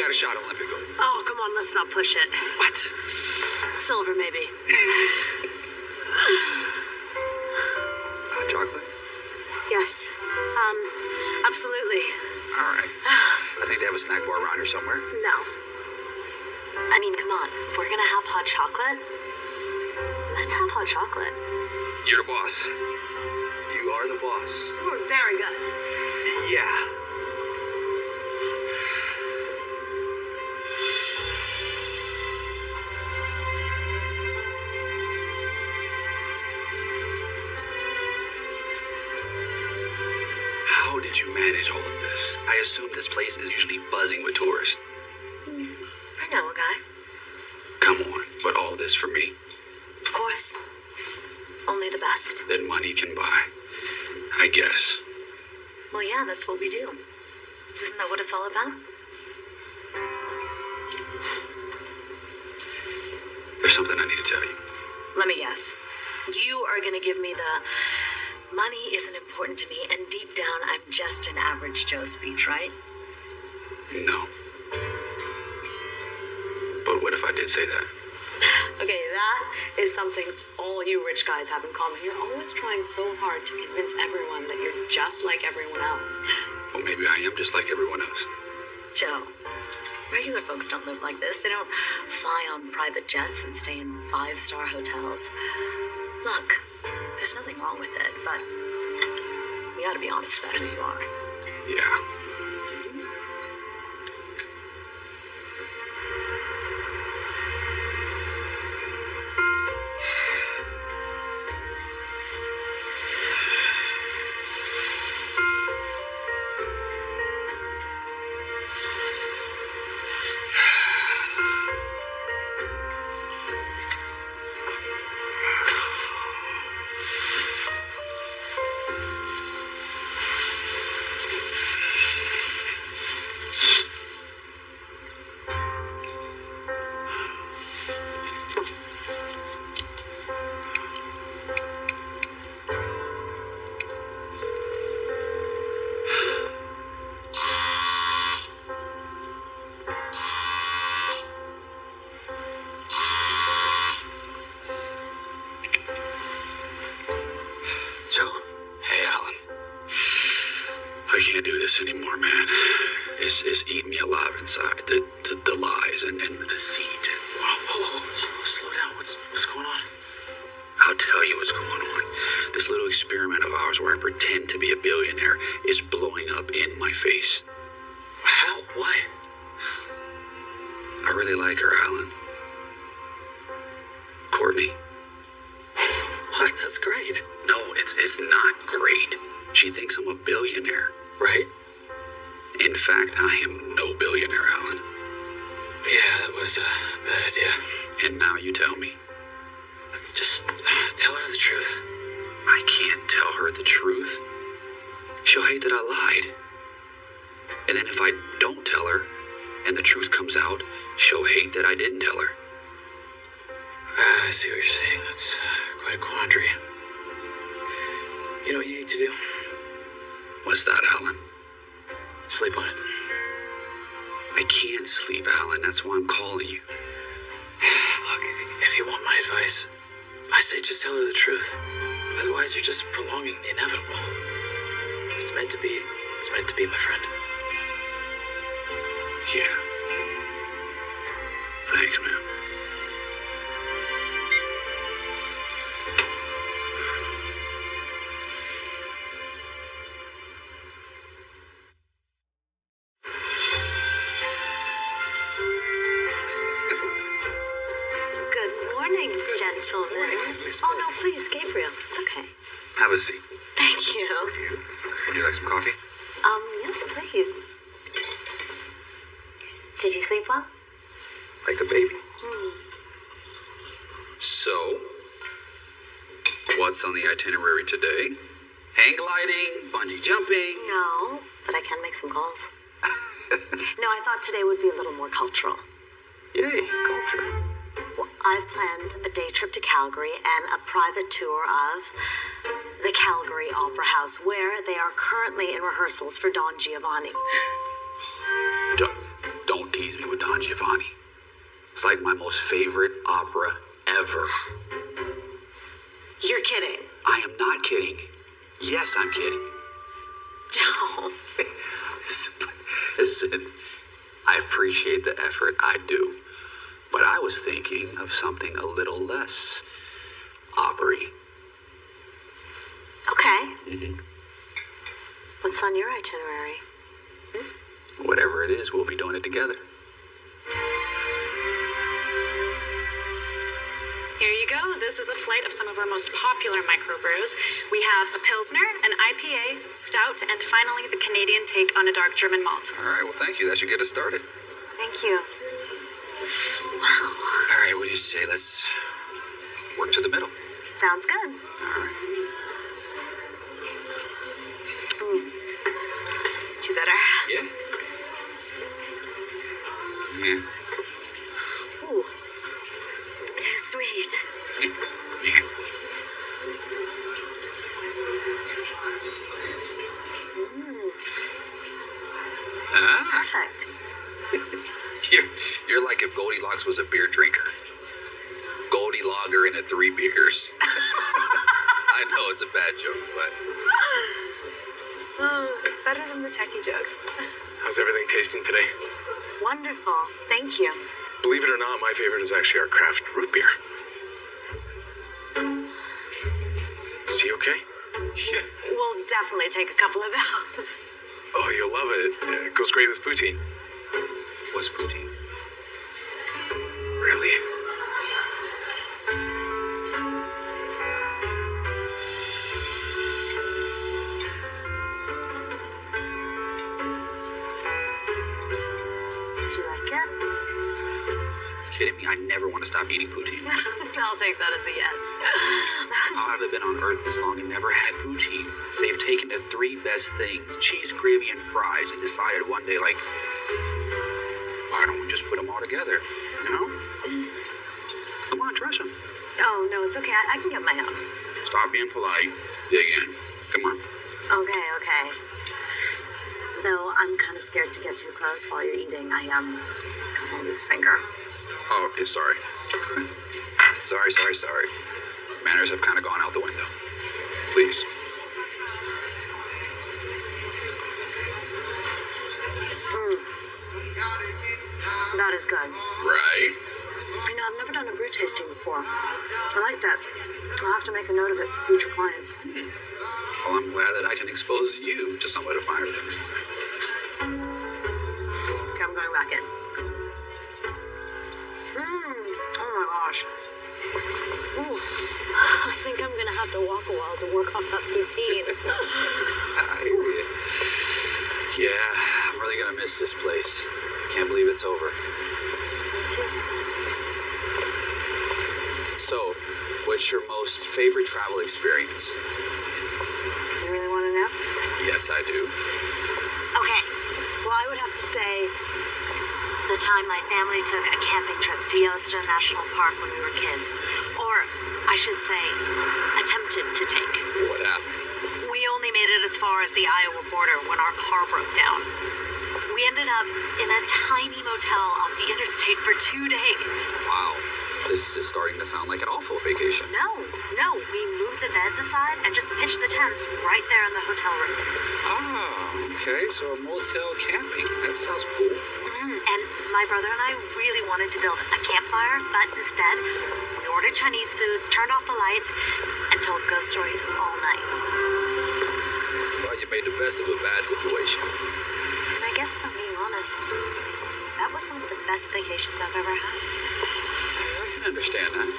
got a shot at Olympic gold. Oh, come on, let's not push it. What? Silver, maybe. Hot chocolate? Yes. Absolutely. All right. I think they have a snack bar around here somewhere. No. I mean, come on. If we're gonna have hot chocolate, let's have hot chocolate. You're the boss. You are the boss. Oh, very good. Yeah. How did you manage all of this? I assume this place is usually buzzing with tourists. I know a guy. Come on, but all this for me? Of course. Only the best. That money can buy, I guess. Well, yeah, that's what we do. Isn't that what it's all about? There's something I need to tell you. Let me guess. You are gonna give me the money isn't important to me, and deep down, I'm just an average Joe speech, right? No. But what if I did say that? Okay, that is something all you rich guys have in common. You're always trying so hard to convince everyone that you're just like everyone else. Well, maybe I am just like everyone else. Joe, regular folks don't live like this. They don't fly on private jets and stay in 5-star hotels. Look, there's nothing wrong with it, but you gotta be honest about who you are. Yeah. I can't do this anymore, man. It's eating me alive inside. The lies and the deceit. Whoa. Slow down. What's going on? I'll tell you what's going on. This little experiment of ours where I pretend to be a billionaire is blowing up in my face. How? Why? I really like her, Alan. Courtney. What? That's great. No, it's not great. She thinks I'm a billionaire. Right? In fact, I am no billionaire, Alan. Yeah, that was a bad idea. And now you tell me. Just tell her the truth. I can't tell her the truth. She'll hate that I lied. And then if I don't tell her, and the truth comes out, she'll hate that I didn't tell her. I see what you're saying. That's quite a quandary. You know what you need to do? What's that, Alan? Sleep on it. I can't sleep, Alan. That's why I'm calling you. Look, if you want my advice, I say just tell her the truth. Otherwise, you're just prolonging the inevitable. It's meant to be. It's meant to be, my friend. Yeah. Thanks, man. Oh, no, please, Gabriel. It's okay. Have a seat. Thank you. Would you like some coffee? Yes, please. Did you sleep well? Like a baby. So, what's on the itinerary today? Hang gliding, bungee jumping? No, but I can make some calls. No, I thought today would be a little more cultural. Yay, culture. Well, I've planned a day trip to Calgary and a private tour of the Calgary Opera House, where they are currently in rehearsals for Don Giovanni. Don't tease me with Don Giovanni. It's like my most favorite opera ever. You're kidding. I am not kidding. Yes, I'm kidding. Don't. Listen, I appreciate the effort, I do. But I was thinking of something a little less opera-y. Okay. What's on your itinerary? Whatever it is, we'll be doing it together. Here you go. This is a flight of some of our most popular microbrews. We have a Pilsner, an IPA, Stout, and finally the Canadian take on a dark German malt. All right, well, thank you. That should get us started. Thank you. Wow. All right, what do you say? Let's work to the middle. Sounds good. All right. Do better. Yeah. Yeah. Ooh. Too sweet. Perfect. You're like if Goldilocks was a beer drinker. Goldie Lager and 3 beers. I know it's a bad joke, but... It's better than the techie jokes. How's everything tasting today? Wonderful. Thank you. Believe it or not, my favorite is actually our craft root beer. Is he okay? We'll definitely take a couple of those. Oh, you'll love it. It goes great with poutine. What's poutine? Really? Do you like it? Kidding me? I never want to stop eating poutine. I'll take that as a yes. How have I been on Earth this long and never had poutine? They've taken the 3 best things, cheese, gravy, and fries, and decided one day, like, why don't we just put them all together? You know? Come on, trust them. Oh, no, it's okay. I can get my own. Stop being polite. Dig in. Come on. Okay. Though I'm kind of scared to get too close while you're eating. I hold his finger. Oh, yeah, sorry. sorry. Manners have kind of gone out the window. Please. That is good. Right. I've never done a brew tasting before. I like that. I'll have to make a note of it for future clients. Well, I'm glad that I can expose you to some way to finer things. Okay, I'm going back in. Oh my gosh. Ooh. I think I'm gonna have to walk a while to work off that poutine. I hear you. Yeah, I'm really gonna miss this place. Can't believe it's over. So, what's your most favorite travel experience? You really want to know? Yes, I do. Okay. Well, I would have to say the time my family took a camping trip to Yellowstone National Park when we were kids. Or, I should say, attempted to take. What happened? We only made it as far as the Iowa border when our car broke down. We ended up in a tiny motel off the interstate for 2 days. Wow. This is starting to sound like an awful vacation. No. We moved the beds aside and just pitched the tents right there in the hotel room. Oh, okay. So a motel camping. That sounds cool. And my brother and I really wanted to build a campfire, but instead, we ordered Chinese food, turned off the lights, and told ghost stories all night. Thought you made the best of a bad situation. And I guess if I'm being honest, that was one of the best vacations I've ever had. I can understand that.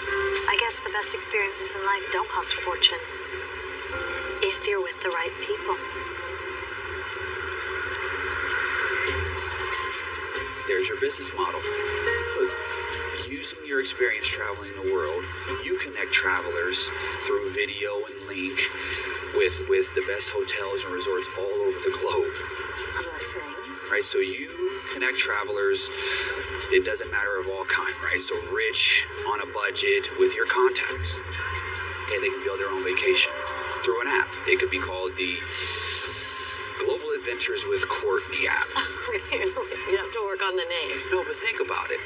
I guess the best experiences in life don't cost a fortune. If you're with the right people. There's your business model. Look, using your experience traveling the world, you connect travelers through video and link with the best hotels and resorts all over the globe. I'm listening. Right, so you connect travelers, it doesn't matter of all kind, right? So rich, on a budget, with your contacts. Okay, they can build their own vacation through an app. It could be called the Global Adventures with Courtney app. You have to work on the name. No, but think about it.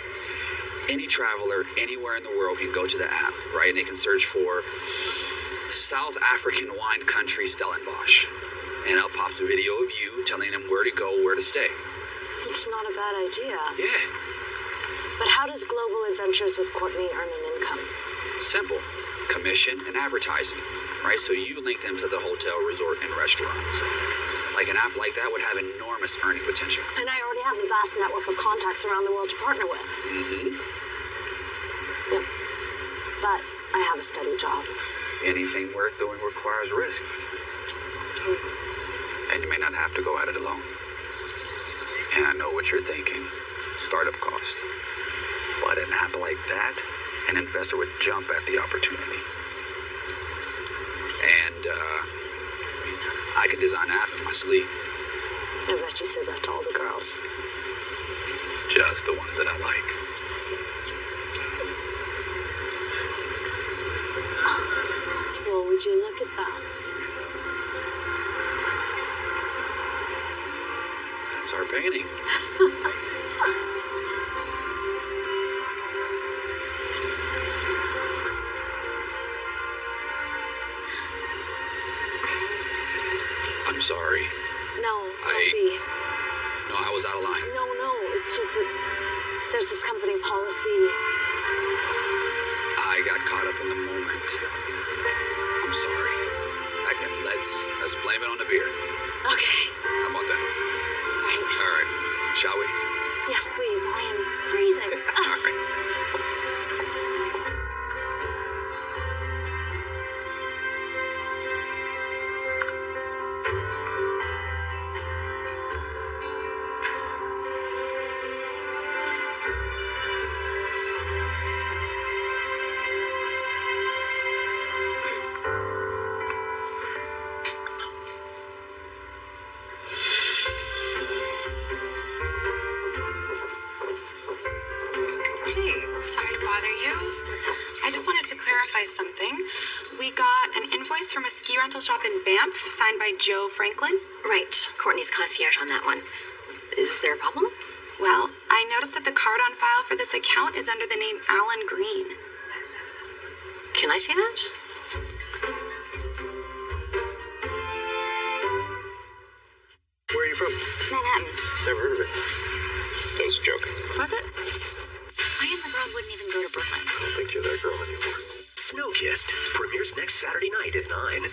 Any traveler anywhere in the world can go to the app, right? And they can search for South African wine country Stellenbosch. And up pops a video of you telling them where to go, where to stay. It's not a bad idea. Yeah. But how does Global Adventures with Courtney earn an income? Simple. Commission and advertising, right? So you link them to the hotel, resort, and restaurants. Like an app like that would have enormous earning potential. And I already have a vast network of contacts around the world to partner with. Mm-hmm. Yep. But I have a steady job. Anything worth doing requires risk. And you may not have to go at it alone. And I know what you're thinking. Startup cost. But an app like that, an investor would jump at the opportunity. And I could design an app in my sleep. I bet you said that to all the girls. Just the ones that I like. Well, would you look at that? That's our painting. I'm sorry. No, don't be. No, I was out of line. No, it's just that there's this company policy. I got caught up in the moment. I'm sorry. Let's blame it on the beer. Okay. How about that? Right. All right. Shall we? Yes, please. I am freezing. All right. Something. We got an invoice from a ski rental shop in Banff, signed by Joe Franklin. Right. Courtney's concierge on that one. Is there a problem? Well, I noticed that the card on file for this account is under the name Alan Green. Can I see that? Where are you from? Manhattan. Never heard of it. I was joking. Was it? I am the girl who wouldn't even go to Brooklyn. I don't think you're that girl anymore. Snowkissed premieres next Saturday night at 9.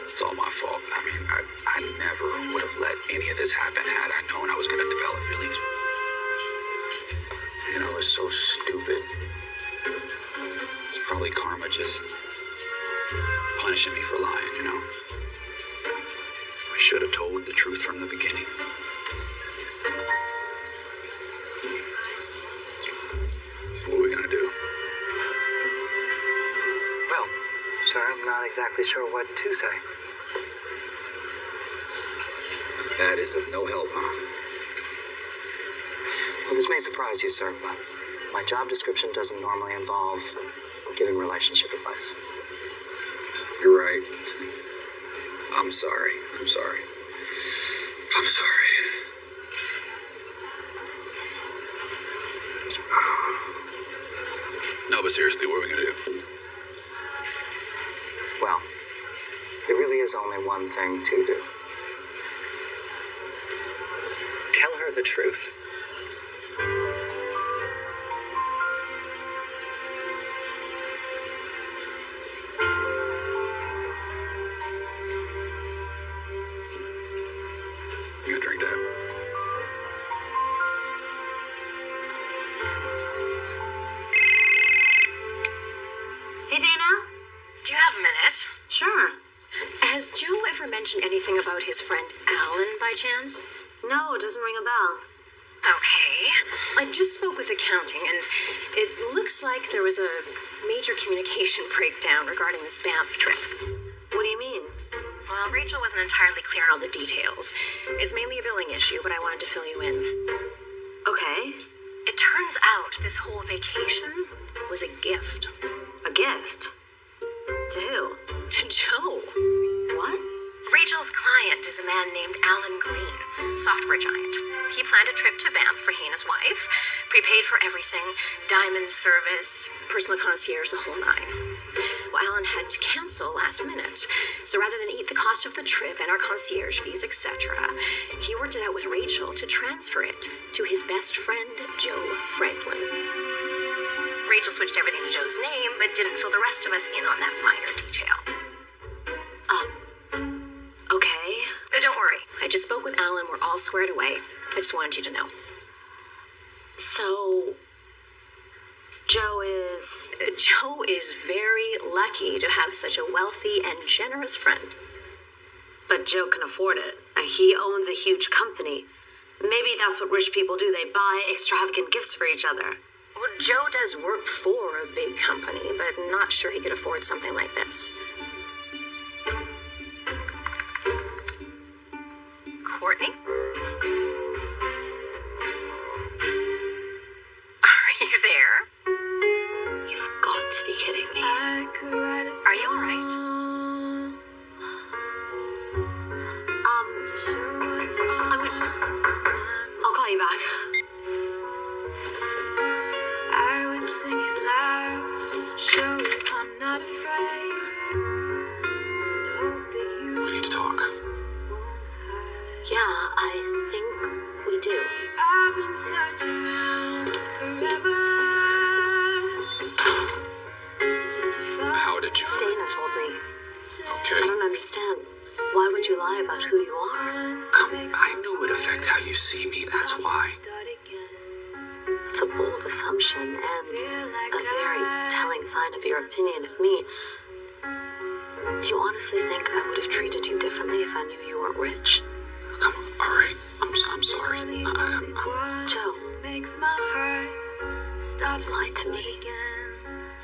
It's all my fault. I mean, I never would have let any of this happen had I known I was going to develop feelings. You know, it's so stupid. It's probably karma just punishing me for lying, you know? I should have told the truth from the beginning. What are we going to do? Well, sir, I'm not exactly sure what to say. That is of no help, huh? Well, this may surprise you, sir, but my job description doesn't normally involve giving relationship advice. You're right. I'm sorry. I'm sorry. I'm sorry. No, but seriously, what are we going to do? Well, there really is only one thing to do. Tell her the truth. You gonna drink that? Hey, Dana? Do you have a minute? Sure. Has Joe ever mentioned anything about his friend Alan by chance? No, it doesn't ring a bell. Okay. I just spoke with accounting, and it looks like there was a major communication breakdown regarding this Banff trip. What do you mean? Well, Rachel wasn't entirely clear on all the details. It's mainly a billing issue, but I wanted to fill you in. Okay. It turns out this whole vacation was a gift. A gift? To who? To Joe. What? man named Alan Green, software giant. He planned a trip to Banff for he and his wife, prepaid for everything, diamond service, personal concierge, the whole nine. Well, Alan had to cancel last minute, so rather than eat the cost of the trip and our concierge fees, etc., he worked it out with Rachel to transfer it to his best friend, Joe Franklin. Rachel switched everything to Joe's name, but didn't fill the rest of us in on that minor detail. Okay. Don't worry. I just spoke with Alan. We're all squared away. I just wanted you to know. So, Joe is very lucky to have such a wealthy and generous friend. But Joe can afford it. He owns a huge company. Maybe that's what rich people do. They buy extravagant gifts for each other. Well, Joe does work for a big company, but I'm not sure he could afford something like this. Courtney? Are you there? You've got to be kidding me. Are you all right? I'll call you back. I would sing it loud, show you I'm not afraid. We need to talk. Yeah, I think we do. I've been searching around forever. Just to find. How did you? Dana told me. Okay. I don't understand. Why would you lie about who you are? I knew it would affect how you see me. That's why. That's a bold assumption and a very telling sign of your opinion of me. Do you honestly think I would have treated you differently if I knew you weren't rich? Come on. All right. I'm sorry. Joe, Makes my heart stop. you lied to me.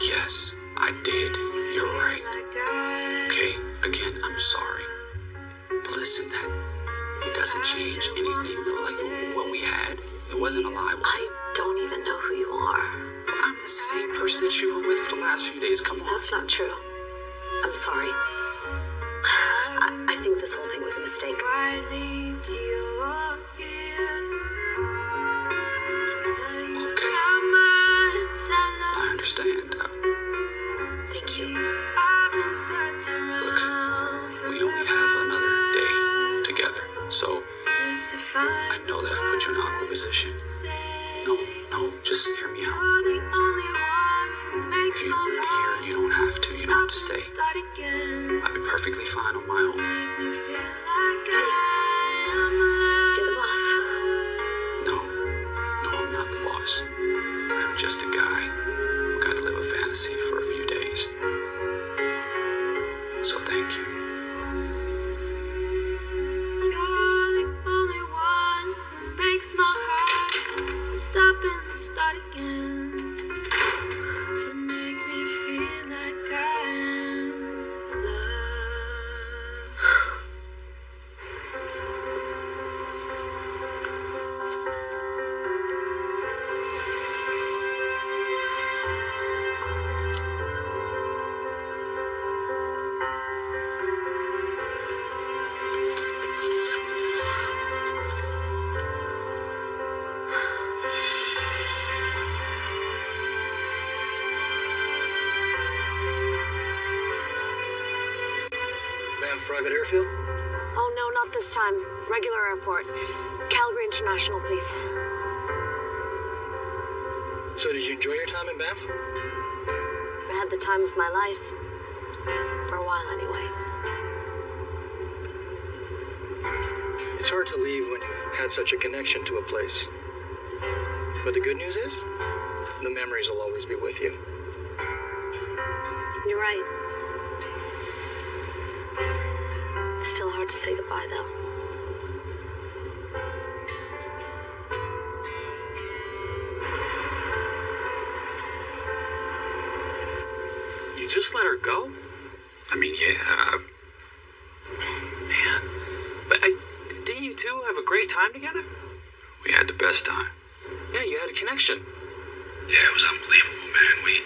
Yes, I did. You're right. Okay. Again, I'm sorry. But listen, it doesn't change anything. Like what we had. It wasn't a lie. I don't even know who you are. I'm the same person that you were with for the last few days. Come on. That's not true. I'm sorry. I think this whole thing was a mistake. Okay. I understand. Thank you. Look, we only have another day together, so I know that I've put you in an awkward position. No, just hear me out. If you don't want to be here, you don't have to. You don't have to stay. I'd be perfectly fine on my own. Hey, you're the boss. No, I'm not the boss. I'm just a guy who got to live a fantasy for a few days. So thank you. You're the only one who makes my heart stop and start again. To make me feel like I am loved. Private airfield? Oh, no, not this time. Regular airport. Calgary International, please. So did you enjoy your time in Banff? I had the time of my life. For a while, anyway. It's hard to leave when you've had such a connection to a place. But the good news is, the memories will always be with you. You're right. Still hard to say goodbye, though. You just let her go? I mean, yeah. Man. But didn't you two have a great time together? We had the best time. Yeah, you had a connection. Yeah, it was unbelievable, man. We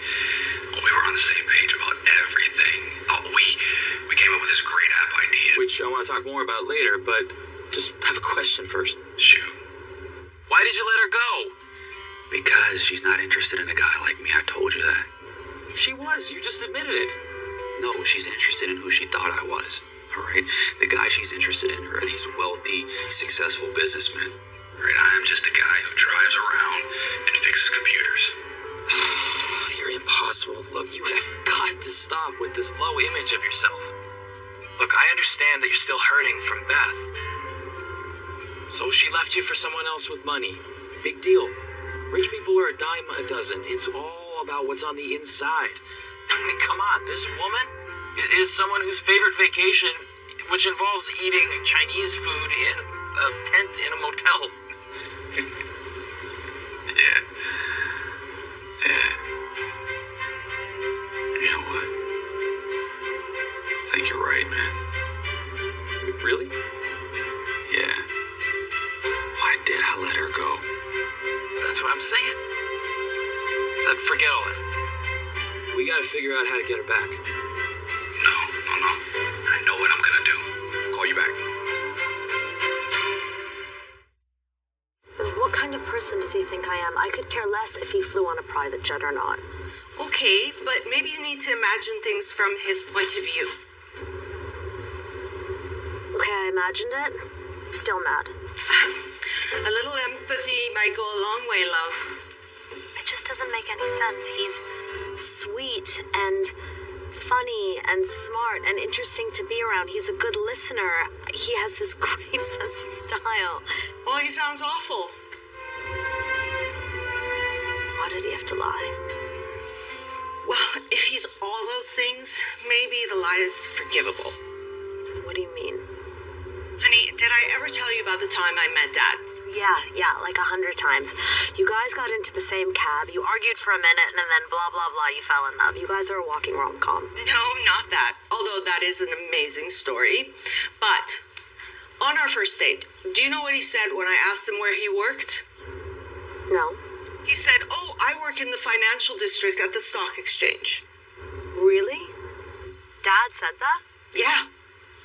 we were on the same page about everything. Oh, we came up with this great app idea. Which I want to talk more about later, but just have a question first. Shoot. Why did you let her go? Because she's not interested in a guy like me. I told you that. She was. You just admitted it. No, she's interested in who she thought I was. All right? The guy she's interested in are these wealthy, successful businessmen. Right? I'm just a guy who drives around and fixes computers. You're impossible. Look, you have got to stop with this low image of yourself. Look, I understand that you're still hurting from Beth. So she left you for someone else with money. Big deal. Rich people are a dime a dozen. It's all about what's on the inside. I mean, come on, this woman is someone whose favorite vacation, which involves eating Chinese food in a tent in a motel. Yeah. You know what? I think you're right, man. Really? Yeah. Why did I let her go? That's what I'm saying. Forget all that. We gotta figure out how to get her back. No. I know what I'm gonna do. Call you back. What kind of person does he think I am? I could care less if he flew on a private jet or not. Okay, but maybe you need to imagine things from his point of view. Okay, I imagined it. Still mad. A little empathy might go a long way, love. It just doesn't make any sense. He's sweet and funny and smart and interesting to be around. He's a good listener. He has this great sense of style. Well, he sounds awful. Why did he have to lie? Well, if he's all those things, maybe the lie is forgivable. What do you mean? Honey, did I ever tell you about the time I met Dad? Yeah, like 100 times. You guys got into the same cab, you argued for a minute, and then blah, blah, blah, you fell in love. You guys are a walking rom-com. No, not that. Although that is an amazing story. But on our first date, do you know what he said when I asked him where he worked? No. He said, "Oh, I work in the financial district at the stock exchange." Really? Dad said that? Yeah.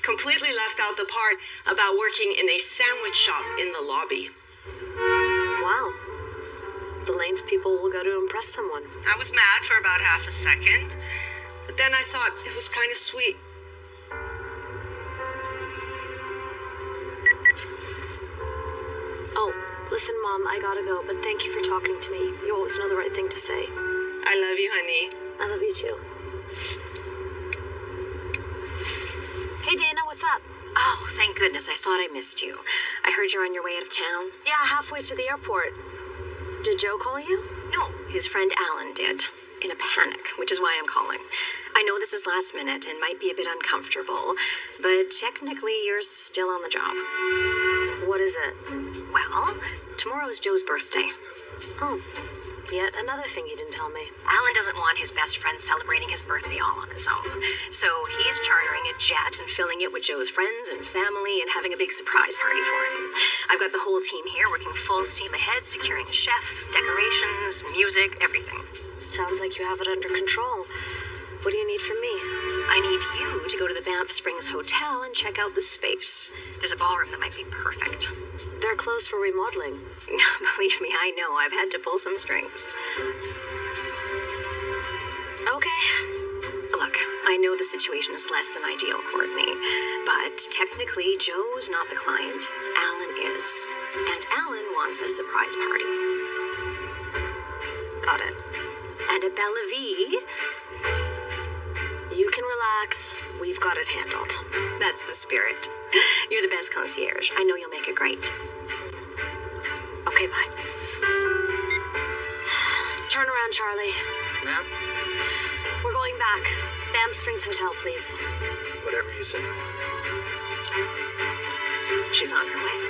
Completely left out the part about working in a sandwich shop in the lobby. Wow. The Lanes people will go to impress someone. I was mad for about half a second, but then I thought it was kind of sweet. Oh, listen, Mom, I gotta go, but thank you for talking to me. You always know the right thing to say. I love you, honey. I love you too. Hey, Dana, what's up? Oh, thank goodness. I thought I missed you. I heard you're on your way out of town. Yeah, halfway to the airport. Did Joe call you? No, his friend Alan did. In a panic, which is why I'm calling. I know this is last minute and might be a bit uncomfortable, but technically you're still on the job. What is it? Well, tomorrow is Joe's birthday. Oh, yet another thing you didn't tell me. Alan doesn't want his best friend celebrating his birthday all on his own. So he's chartering a jet and filling it with Joe's friends and family and having a big surprise party for him. I've got the whole team here working full steam ahead, securing a chef, decorations, music, everything. Sounds like you have it under control. What do you need from me? I need you to go to the Banff Springs Hotel and check out the space. There's a ballroom that might be perfect. They're closed for remodeling. Believe me, I know. I've had to pull some strings. Okay. Look, I know the situation is less than ideal, Courtney, but technically Joe's not the client. Alan is. And Alan wants a surprise party. Got it. And at Bella V, you can relax. We've got it handled. That's the spirit. You're the best concierge. I know you'll make it great. Okay, bye. Turn around, Charlie. Ma'am? We're going back. Banff Springs Hotel, please. Whatever you say. She's on her way.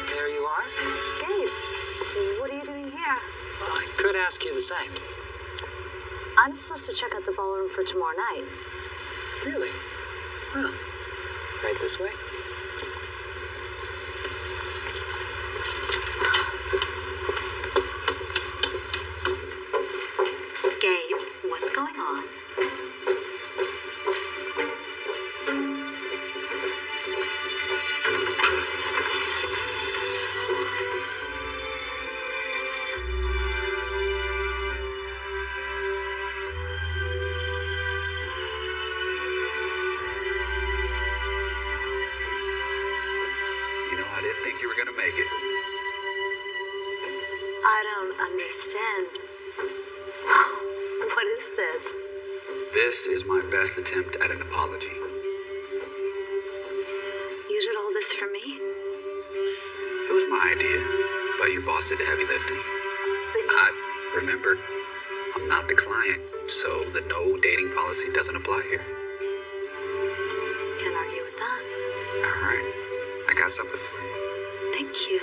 There you are. Dave, what are you doing here? Well, I could ask you the same. I'm supposed to check out the ballroom for tomorrow night. Really? Huh. Right this way? Gabe, what's going on? I didn't think you were gonna make it. I don't understand. What is this? This is my best attempt at an apology. You did all this for me? It was my idea, but your boss did the heavy lifting. Remember, I'm not the client, so the no dating policy doesn't apply here. Can't argue with that. All right, I got something for you. Thank you.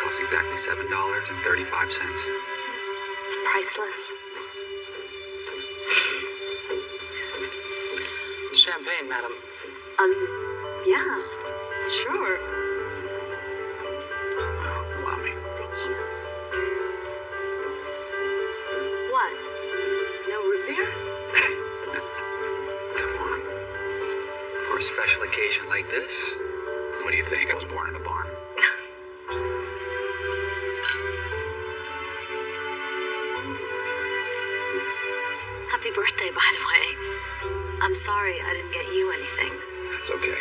Costs exactly $7.35. It's priceless. Champagne, madam. Yeah, sure. Allow me. Thank you. What? No root beer? Come on. For a special occasion like this, what do you think? I was born in a barn. Happy birthday, by the way. I'm sorry I didn't get you anything. That's okay.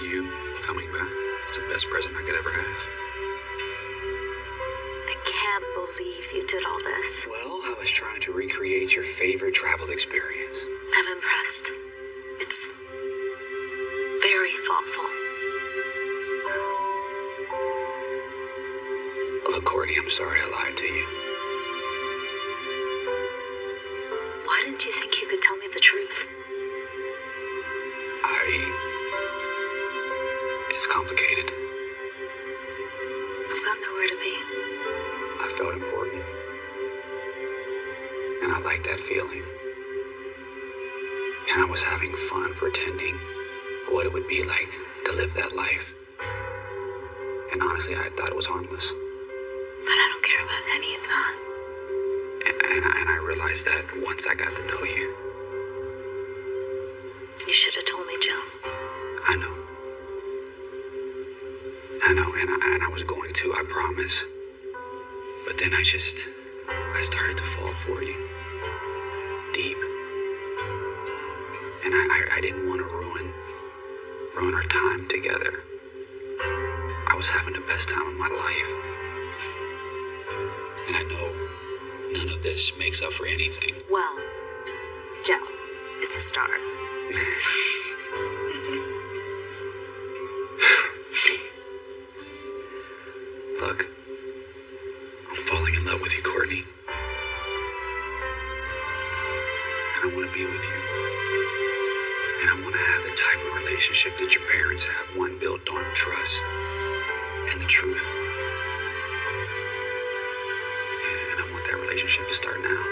You coming back is the best present I could ever have. I can't believe you did all this. Well, I was trying to recreate your favorite travel experience. I'm impressed. It's very thoughtful. Look, Courtney, I'm sorry I lied to you. Why didn't you think you could tell me the truth? It's complicated. I've got nowhere to be. I felt important. And I liked that feeling. And I was having fun pretending what it would be like to live that life. And honestly, I thought it was harmless. But I don't care about any of that. And I realized that once I got to know you. You should have told me, Joe. I know. And I was going to, I promise. But then I started to fall for you. Deep. And I didn't want to ruin our time together. I was having the best time of my life. And I know none of this makes up for anything. Well, Joe, it's a start. Look, I'm falling in love with you, Courtney. And I want to be with you. And I want to have the type of relationship that your parents have, one built on trust and the truth. And I want that relationship to start now.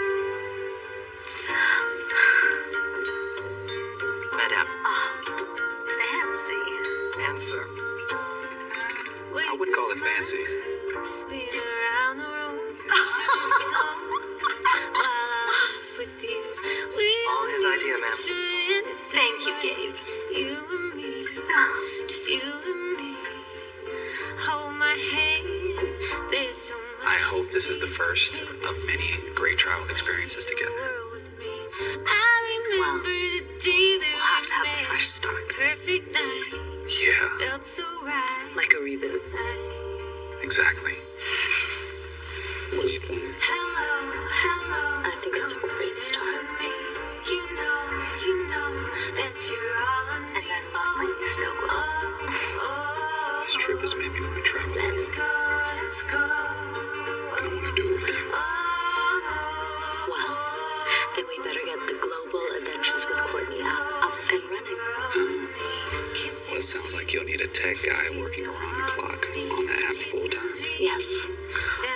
Madame. Fancy. Answer. I wouldn't call it fancy. Spin around the room, sing a song while I'm with you. All his idea, ma'am. Thank you, Gabe. You and me, just you and me. Hold my hand. There's so much. I hope this is the first of many great travel experiences together. Well, we'll have to have a fresh start. Perfect night. Yeah, Felt so right. Like a reboot. exactly. What do you think? Hello, hello. I think it's a great start. You know that you're all I need. And then love might be snow globe. This trip has made me want to travel. Let's go. And I want to do it with you. Well, then we better get the Global Adventures with Courtney app up and running. like you'll need a tech guy working around the clock on that app full time. Yes,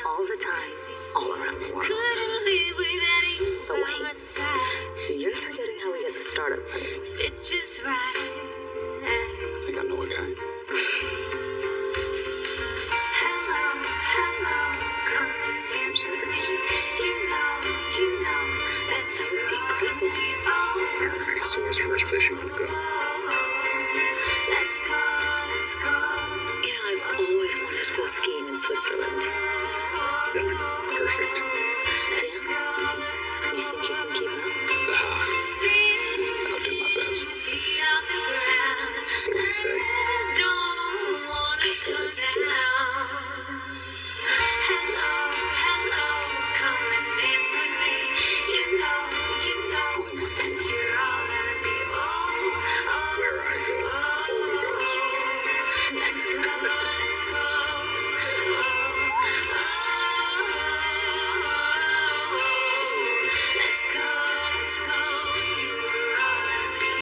all the time, all around the world. But wait, you're forgetting how we get the startup money. I think I know a guy. Alright, so where's the first place you want to go? You know, I've always wanted to go skiing in Switzerland. Done. Perfect. Yeah? You think you can keep up? I'll do my best. So what do you say? I say let's do it. Only one thing. Where I go, only goes.